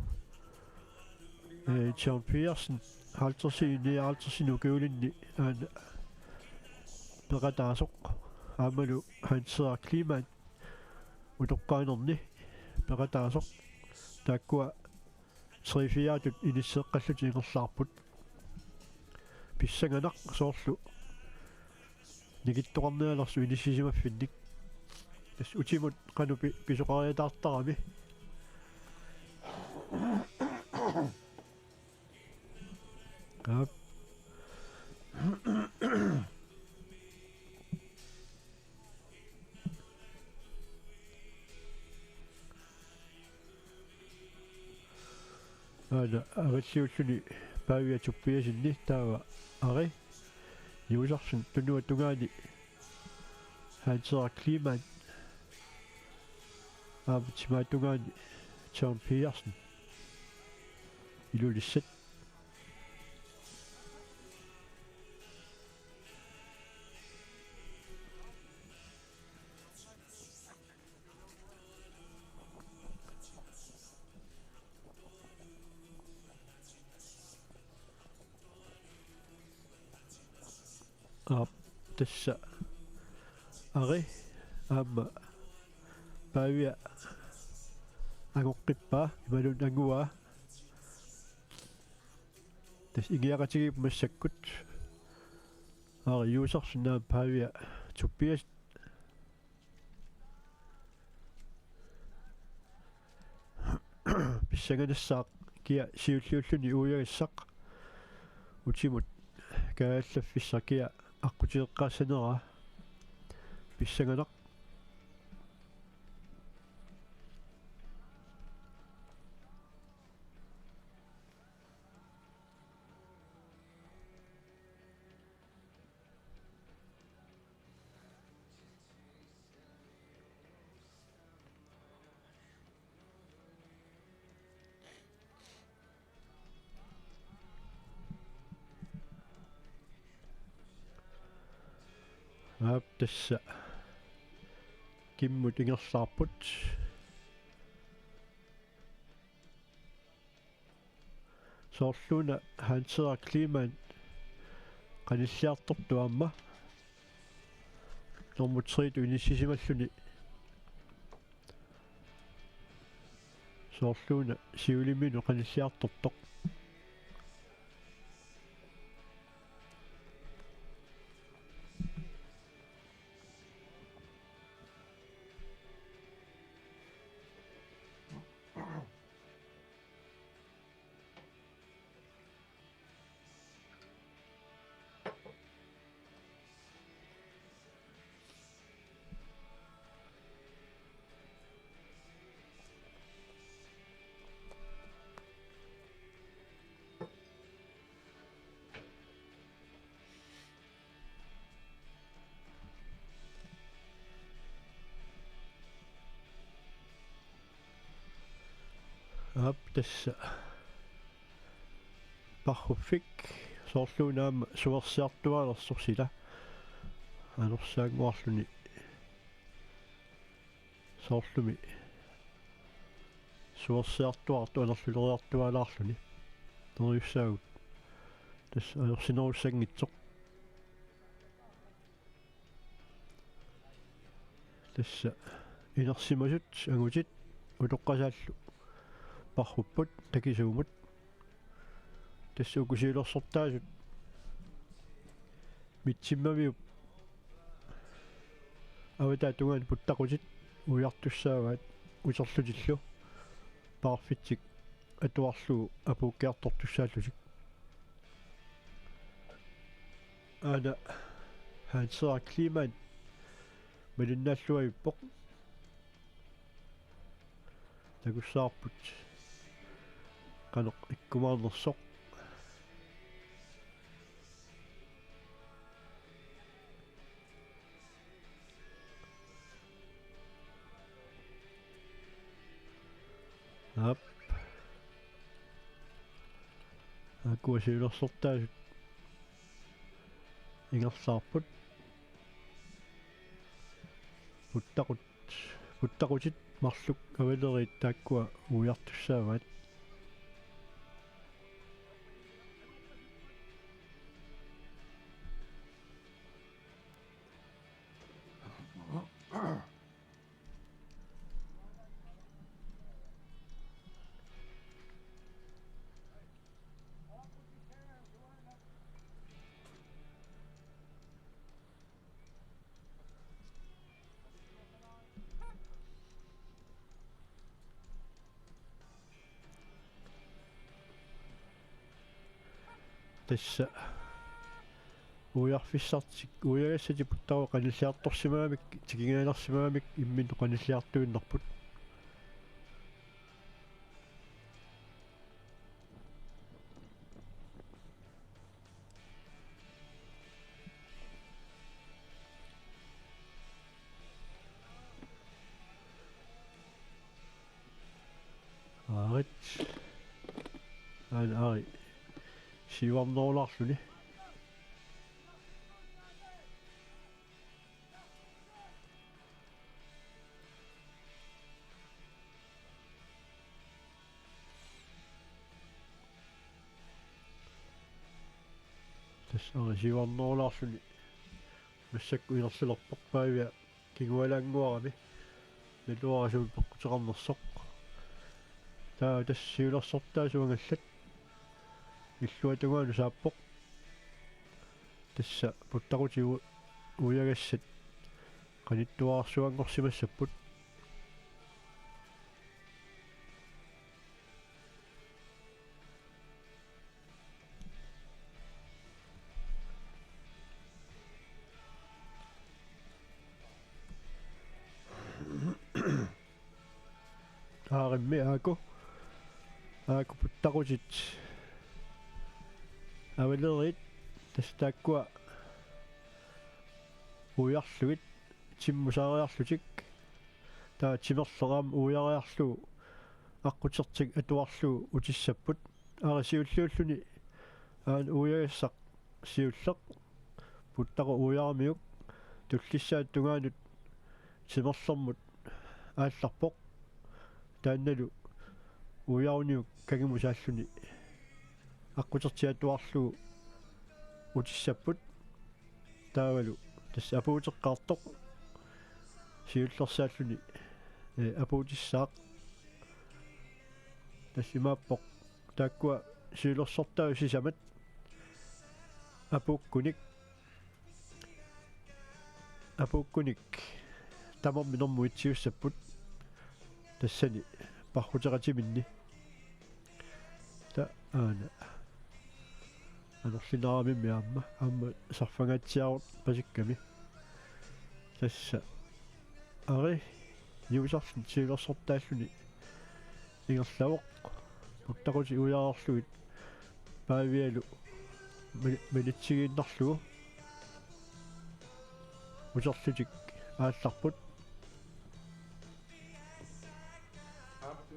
champions haltersiini haltersinu kuulinni aana peqataasoq aamalu hanseeqa klimaat utoqqaanerni peqataasor taakkua 3-4 inisseeqqallути ingerlaarput pissanganaq soorlu nikittoqarnialersu inissisimaffинник тас утимут канупи писоқариатаартарами ап ана аваллиуллуни паавиатуппиасинни таава ари юусарсун тунуа тугаани хансера климат аамтимаатугаани Tom Petersen илулиссат тасса ари аама паавиа агоққиппаа ималун ангуа тас игиақатигип массаккут ари юусарсунаа паавиа туппиас писсаганассаақ киа сиуллиуллуни уягассақ утимут кааллаффиссаа киа аққутиеққаассанера писсаганақ тасса киммут ингерлаарпут соорлуна хансера климат каниллиартортуамма нормутрит униссисималлуни соорлуна сиулимину каниллиарторторт тасса парруффик соорлуунаама суерсиартуалерсорсила анерсаангуарлуни соорлуми суерсиартуарту анерлулериартуалаарлуни ториуссаагут тасса анерсинеруссангитсоқ тасса инерсимасут агутит улоққасааллу парруппут такисуумут тасса укусиулерсортаасут митсиммавиуп аватаа тугаан путтақутит уяртуссааваат усерлутиллу парфитсик атуарлуу апууккиартортуссааллутик ана хансера климат малиннааллуавиппоқ такуссаарпут канеқ иккумаарнерсоқ ап акуасиулерсортаасут ингерлаарпут путтақутит марлук авалерит тааккуа уяртуссааваат тасса уярфиссартик уягассати путтару каниллиарторсимаамик тикигааларсимаамик иммин каниллиартуиннарпут аарит аари сиварноорларлуни тасаа сиварноорларлуни массакку илерлулерпарпаавиа кигуалаангуарами налуарасуут пеккутеқарнерсоқ таа тассиулерсортаасуангаллат иллуатугаану сааппоқ тасса путтарутигу уягассат каниттуаарсуангорсимассаппут ааримми ааку путтарутит авелерит тастааккуа уярлугит тиммусаариарлутик таа тимерлераам уяриарлу аққутертик атуарлу утиссаппут аарисиуллууллуни аан уягассақ сиуллеқ путтару уярамиук туллиссаат тугаанут тимерлэрмут аалларпоқ таанналу уяуниук кагимусааллуни аққутертиатуарлу утиссаппут таавалу тасса апуутеққартоқ сиуллерсааллуни апуутиссаақ тассимааппоқ тааккуа сиулерсортаа сисамат апууккуник тамарми норму итсиуссаппут тассани пархутератиминни та аана анерлинаарамимми аама сарфангаатсиарут пасикками тасса ари юусарлун сиулерсортааллуни ингерлавоқ путтарути уяарлугит паавиалу милитсигииннарлугу усерлутик аалларпут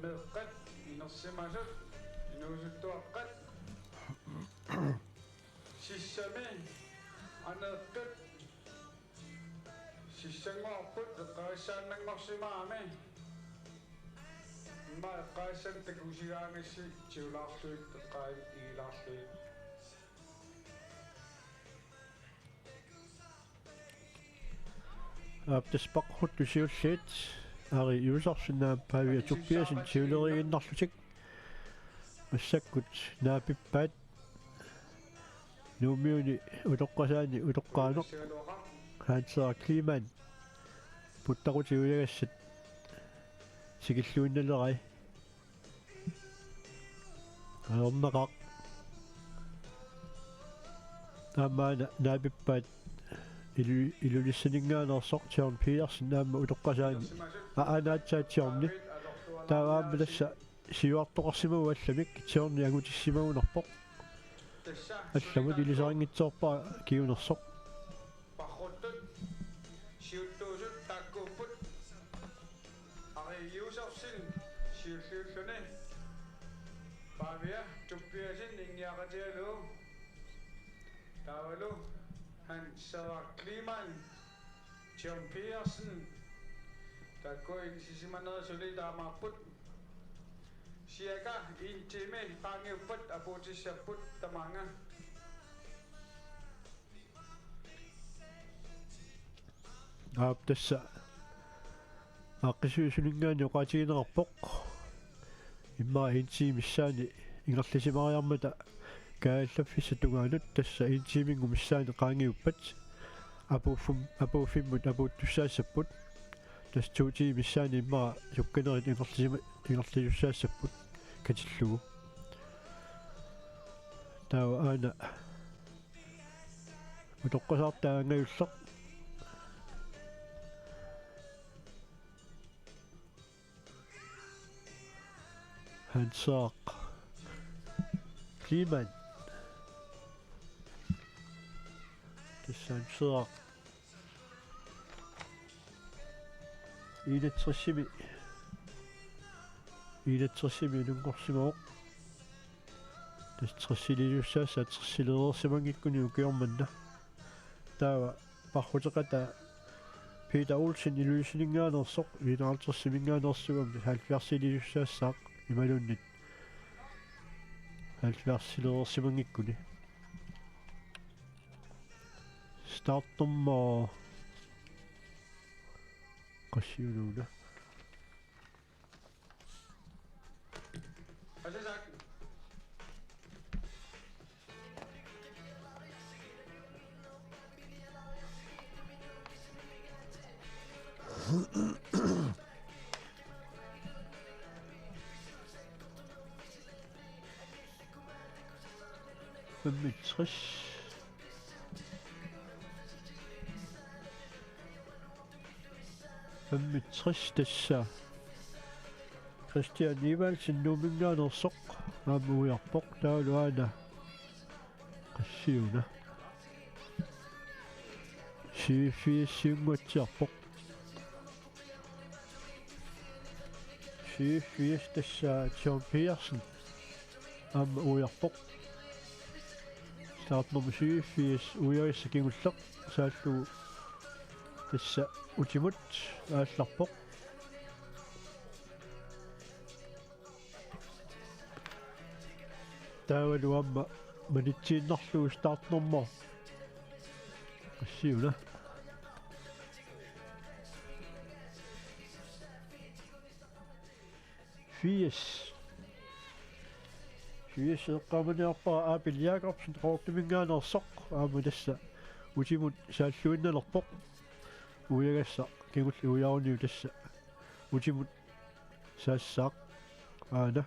апмеэққат инерсимасут инуусуттуаққат сиссами анеэққат сиссангоорпут эққариссааннангорсимаами ма эққариссан такусигаагасси тиулаарлуит эққаи игилаарлуит аптаспақхут тусиуллиит ари юусарсинаа павиатуппиасин сиулеригиннарлутик массаккут наапиппаат нуумиуни улоққасаани улоққаанеқ хаансера климан путтарути уягассат сигиллуинналерай аернеқақ таамаана наапиппаат илулиссанингаанерсоқ John Peterson наама улоққасаани аанаатсаатсиорни тааваама тасса сиуартоқарсимагу алламик тиорни агутиссимагунерпоқ алламут илисарингитсоорпаа киунерсоқ пархуттут сиуттуусут тааккууппут ари юусарсин сиуллууллуни павиа туппиасин ингиақатиалу таавалу Hans Kliman, John Peterson, der går ind i simanede solid amaput. Cirka en time bange put abotis put der mange. Tässä aqisuusulingaani oqatiinerarpoq imma intiimissaani ingerlisimariarmata kaallaffissa tugaalut tassa intiimingu missaani qaangiuppat apuufimmut apuuttussaassaput tas tuutiimissaani imma sukkanerit ingerlisusaassaput katillugu Tau ana. Utoqqasaartaangayulleq. Hansaaq. Kliman. Tissaansaaq. Iilatsrissimi. Iilatsrissimi nunqorsimauq. Tastrissiliussaassa trissileersimangikkunni ukiormanna. Taava parruteqata Peter Olsen iluisininngaanersoq 51-siminngaanersugam 70-silisuussaassaaq imalunnit 70-sileersimangikkuni. Startummaa qassiuluuna. Femogtres. Tassa. Christian Ivalsen numinngaanersoq aamuiarpoq taaluana qassiuna. Siiffiissiunguatsiarpoq. Siiffiis tassa John Pearson aamuiarpoq. Startnummer 7 ujarissa kingulleq saallu tassa utimut aallarpoq. Taavalu amma manitsiinnerluu startnummer qassiuna. Fies eqqaamaniarpara Aapil Jacobsen qoortuminngaanersoq aamu tassa utimut saalluinnalerpoq uyagassa kingulli ujaruniu tassa utimut saassaaq aana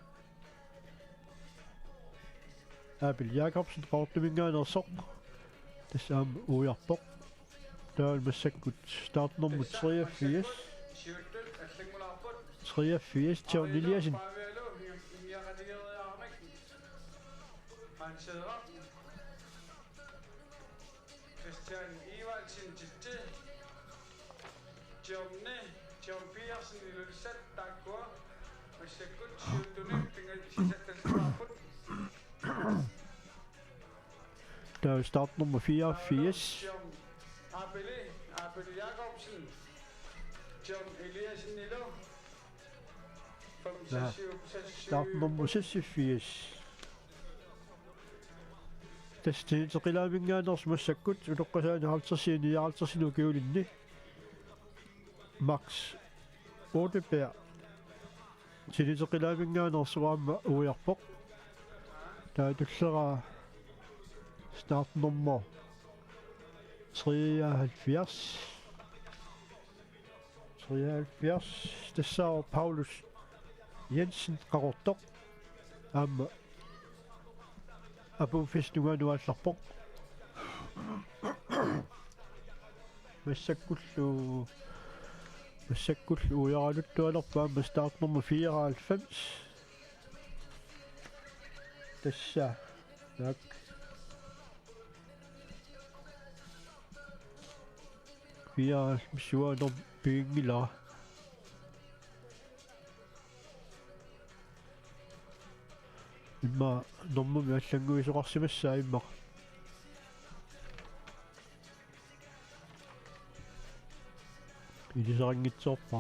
Aapil Jacobsen qoortuminngaanersoq tassa aamu ujarpoq taal massakkut startnummut 83 John Eliasen Christian Ivalsen titte. John Pearson ilussat takwa. Masakut syutune tinggal sisakkalsuaput. Der er startnummer 84. Aapil Jacobsen. John Eliasen ilo. Startnummer 86. Teqilaamingaaners massakkut uloqqasaani 50 kiulinni Max Odeberg teqilaamingaanерsuaamma uiarpoq taatullera startnummer 73 tassaa Paulus Jensen qaqortoq aamma Abu Festuganuallarpoq massakkullu ujaraluttualerpaamma startnummer 94 tassa tak missuaner piingila imma normumi аллангуисоқарсимассаа имма илисарангитсоорпа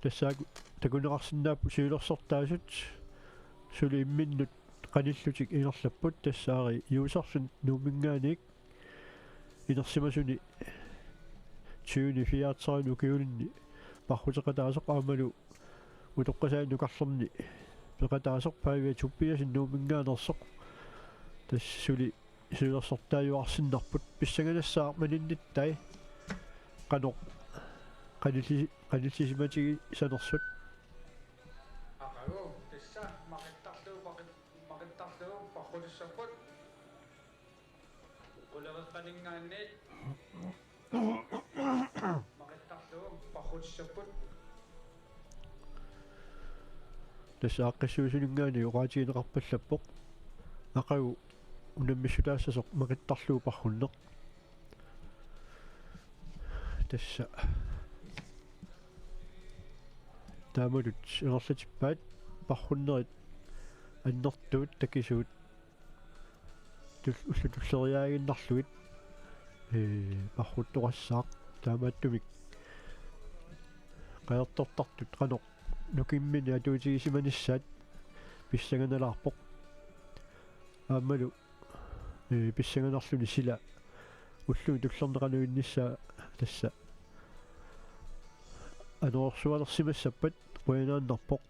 тассаа такунеқарсинааппу сиулерсортаасут сули имминнут qanillutик инерлаппут тассаари юусарсун нуумингааник инерсимасуни 24 kiulinni parrutеqataасоq аамалу утоққасаану карлерни пеқатаасоқ паавиа туппиасин нуумингааnersoq тассули сиулерсортааюарсиннарпут писсаганассаар манинниттай qanillisimati sanersut aqagu tissa maqittarlu parqulissapput ulereqqaningaanniit maqittarlu parqulissapput тассааққиссуусунингаани уqaатигинеқарпаллаппоқ aqagu унаммиссутаассасоқ мақиттарлуу пархуннеқ тасса таамалут ингерлатиппаат пархуннерит аннертуут такисуут уллутуллериаагиннарлугит пархуттоқассаақ таамааттумик qaertortartut qanoq nukimmini atuutigisиманиссаат писсаганалаарпоқ аамалу писсаганарлуни сила уллуми туллернеқануиннissaа тасса ануорсуалерсимассаппат қуянааннарпоқ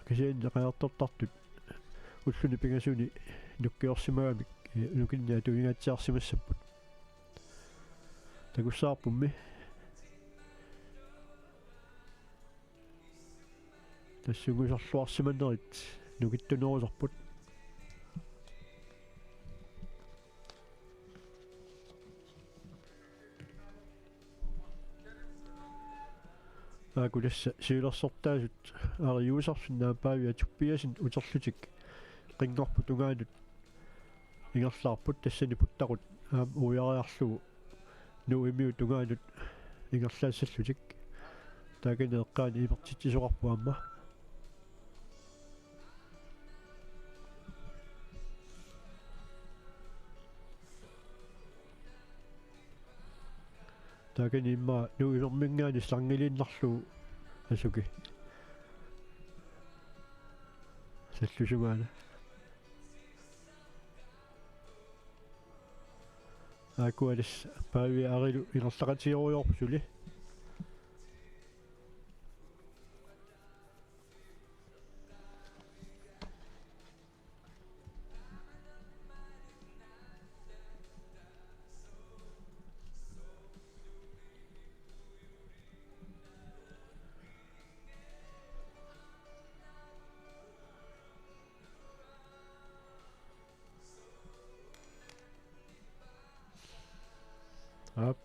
кисианна qaertortartut уллуни пигасуни нуккиорсимагамик нукинни атуингаатсиарсимассаппут такуссаарпумми тассугусарлуарсиманнерит нукиттунерусарпут акуласса сиулерсортаасут ариуусарсиннаапаави атуппиасин утерлутик qinngorpu tungaanut ingерлаарput тассани puttaqut аам уяриарлугу нуимиу tungaanut ингерлаассаллутик тааканеэккаани ипертитсисоқарпу аама таакани имма нуимермингаани слангилииннарлугу асуки саллусугаана акуалис паави арилу ингерлақатиоруйорпусули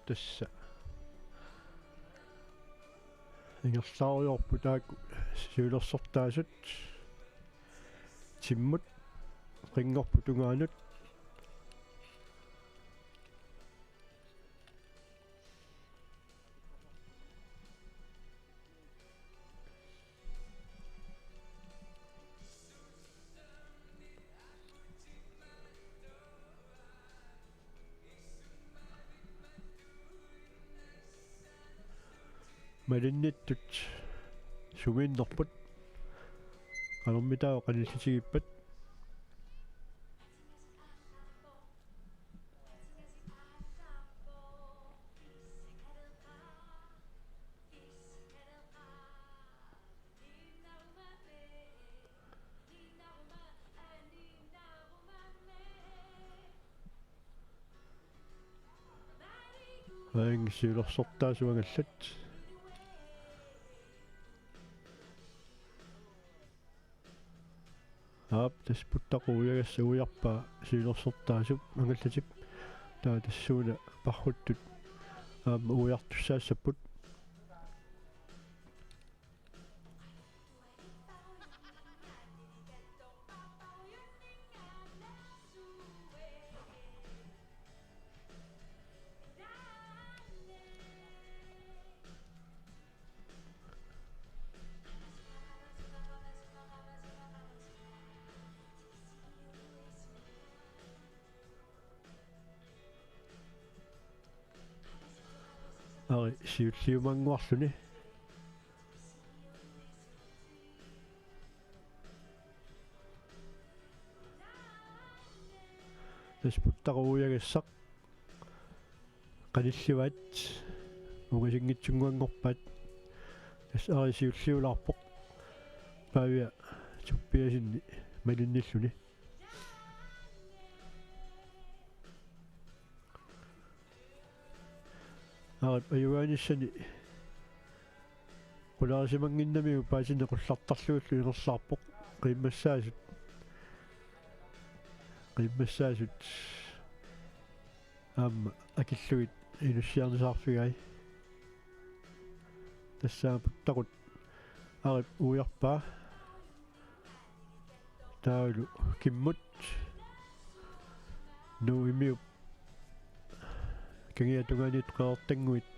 тасса ингерлааруйорпу тааку сиулерсортаасут тиммут qinngorpu tungaanut малинниттут сумииннерпут qalormitaago qanillisigipat aangisiulersortaasuangallat tas puttaquuagassa ujarpaa siulersortaasup angallatip taa tassuuna parruttut aama ujartussaassaput ari siulliumanguarluni tas puttaquuagassaq qanilluat ungasingitsunguangorpat tas ari siulliularpoq paavia tuppiasinni malinnilluni ayuanissani qulaarsimangginnamiu paasinequllartarluullu inersaarpoq qimmassaasut aamma akilluit inussiarnisaarfigai тассаапуттақут арит уярпаа таалу киммут нуимиуп кангиа тугаанит qaartangуит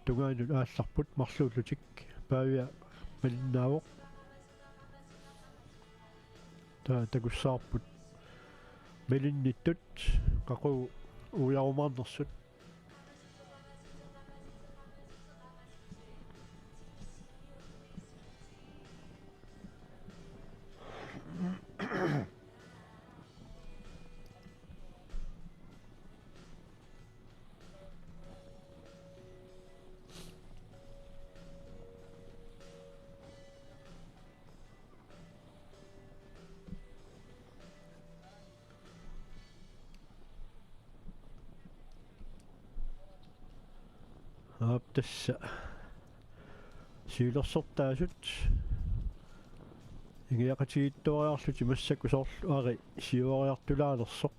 тугаанут аалларпут марлууллутик паавиа малиннаавоқ таа такуссаарпут малинниттут қақу уярумаарнерсут тасса сиулерсортаасут игиақатигиттуариарлути массакку соорлу ари сиуариартулаалерсоқ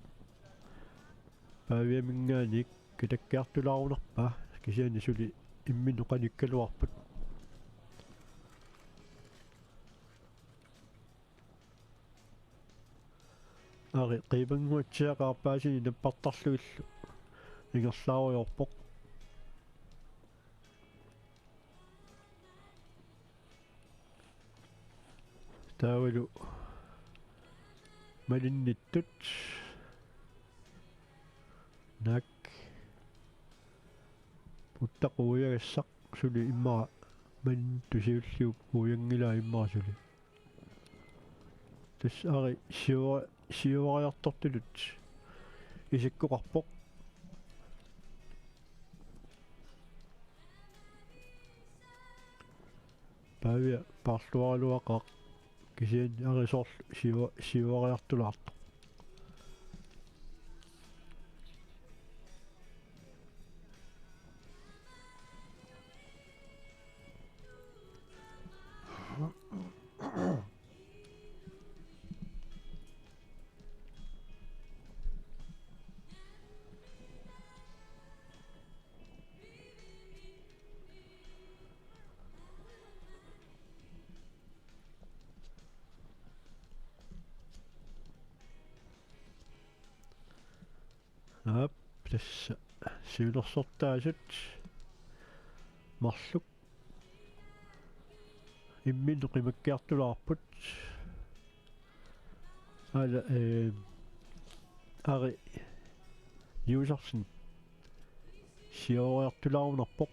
паавиамингааник китаккиартулаарунарпаа кисиани сули иммину qanikkaluarput ари қибангуатсиақарпаасини наппартарлуиллу ингерлааруйорпоқ таавалу малинниттут нак путтақуягассақ сули иммара малиннту сиуллиуп уянгилаа иммара сули тас ари сиуариартортулут исиккоқарпоқ паавиа парлуаралуақақ кисиан арисоорлу сиуариартулаарто ап тасса сиулерсортаасут марлук иммину қимаккиартулаарпут ала ари юусерсин сиуариартулаарунарпоқ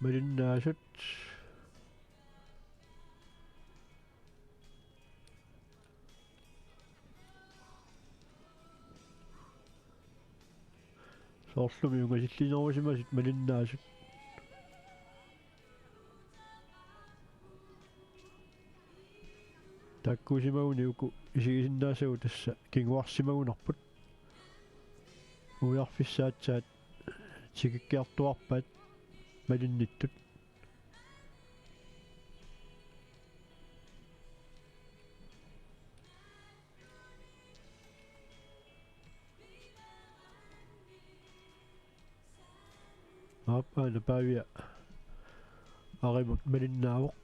малиннаасут соорлуми унгасиллинерусимасут малиннаасут таккусимагуни уку исигисиннаасагу тасса кингуарсимагунарпут уярфиссаатсаат тикиккиартуарпаат малинниттут аппаана паавиа аримут малиннаавоқ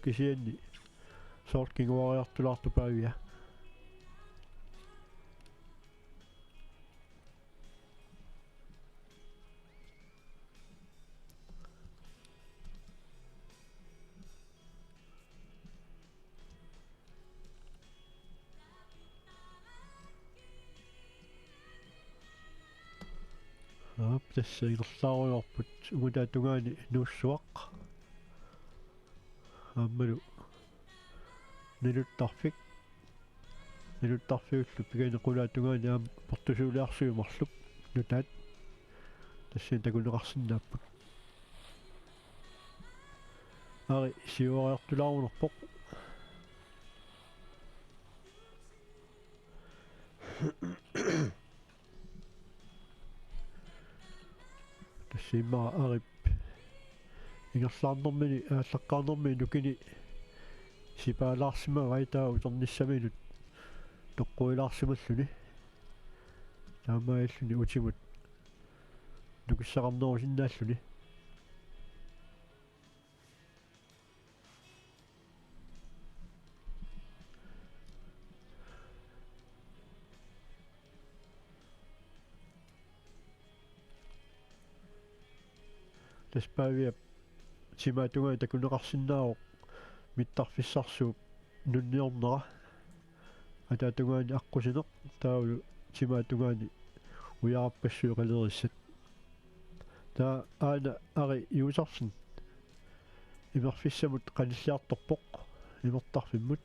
кисианни сооркингуариартулаарту паавиа тасса игерлааруйорпут угутаа тугаани нууссуақ аммалу нилуттарфик илуттарфиуллу пиганеқулаатунгаани аама портусуулиарсуумарлуп нутаат тассиан такунеқарсинааппут ари сиуариартулаарунерпоқ тассиммара арип ингерлаарнэрмини ааллаққарнэрми нукини сипаалаарсимавай таа утерниссаминут тоққуилаарсималлуни таамаиллуни утимут нукиссақарнерусиннааллуни таспаавиа тимаатунгаа такунеқарсинаароқ миттарфиссарсуу нунниорнера атаатунгаани аққусинеқ тааву тимаатунгаани уяраппассуу қалериссат таа аана ари юусарсин имерфиссамут қаниллиарторпоқ имертарфиммут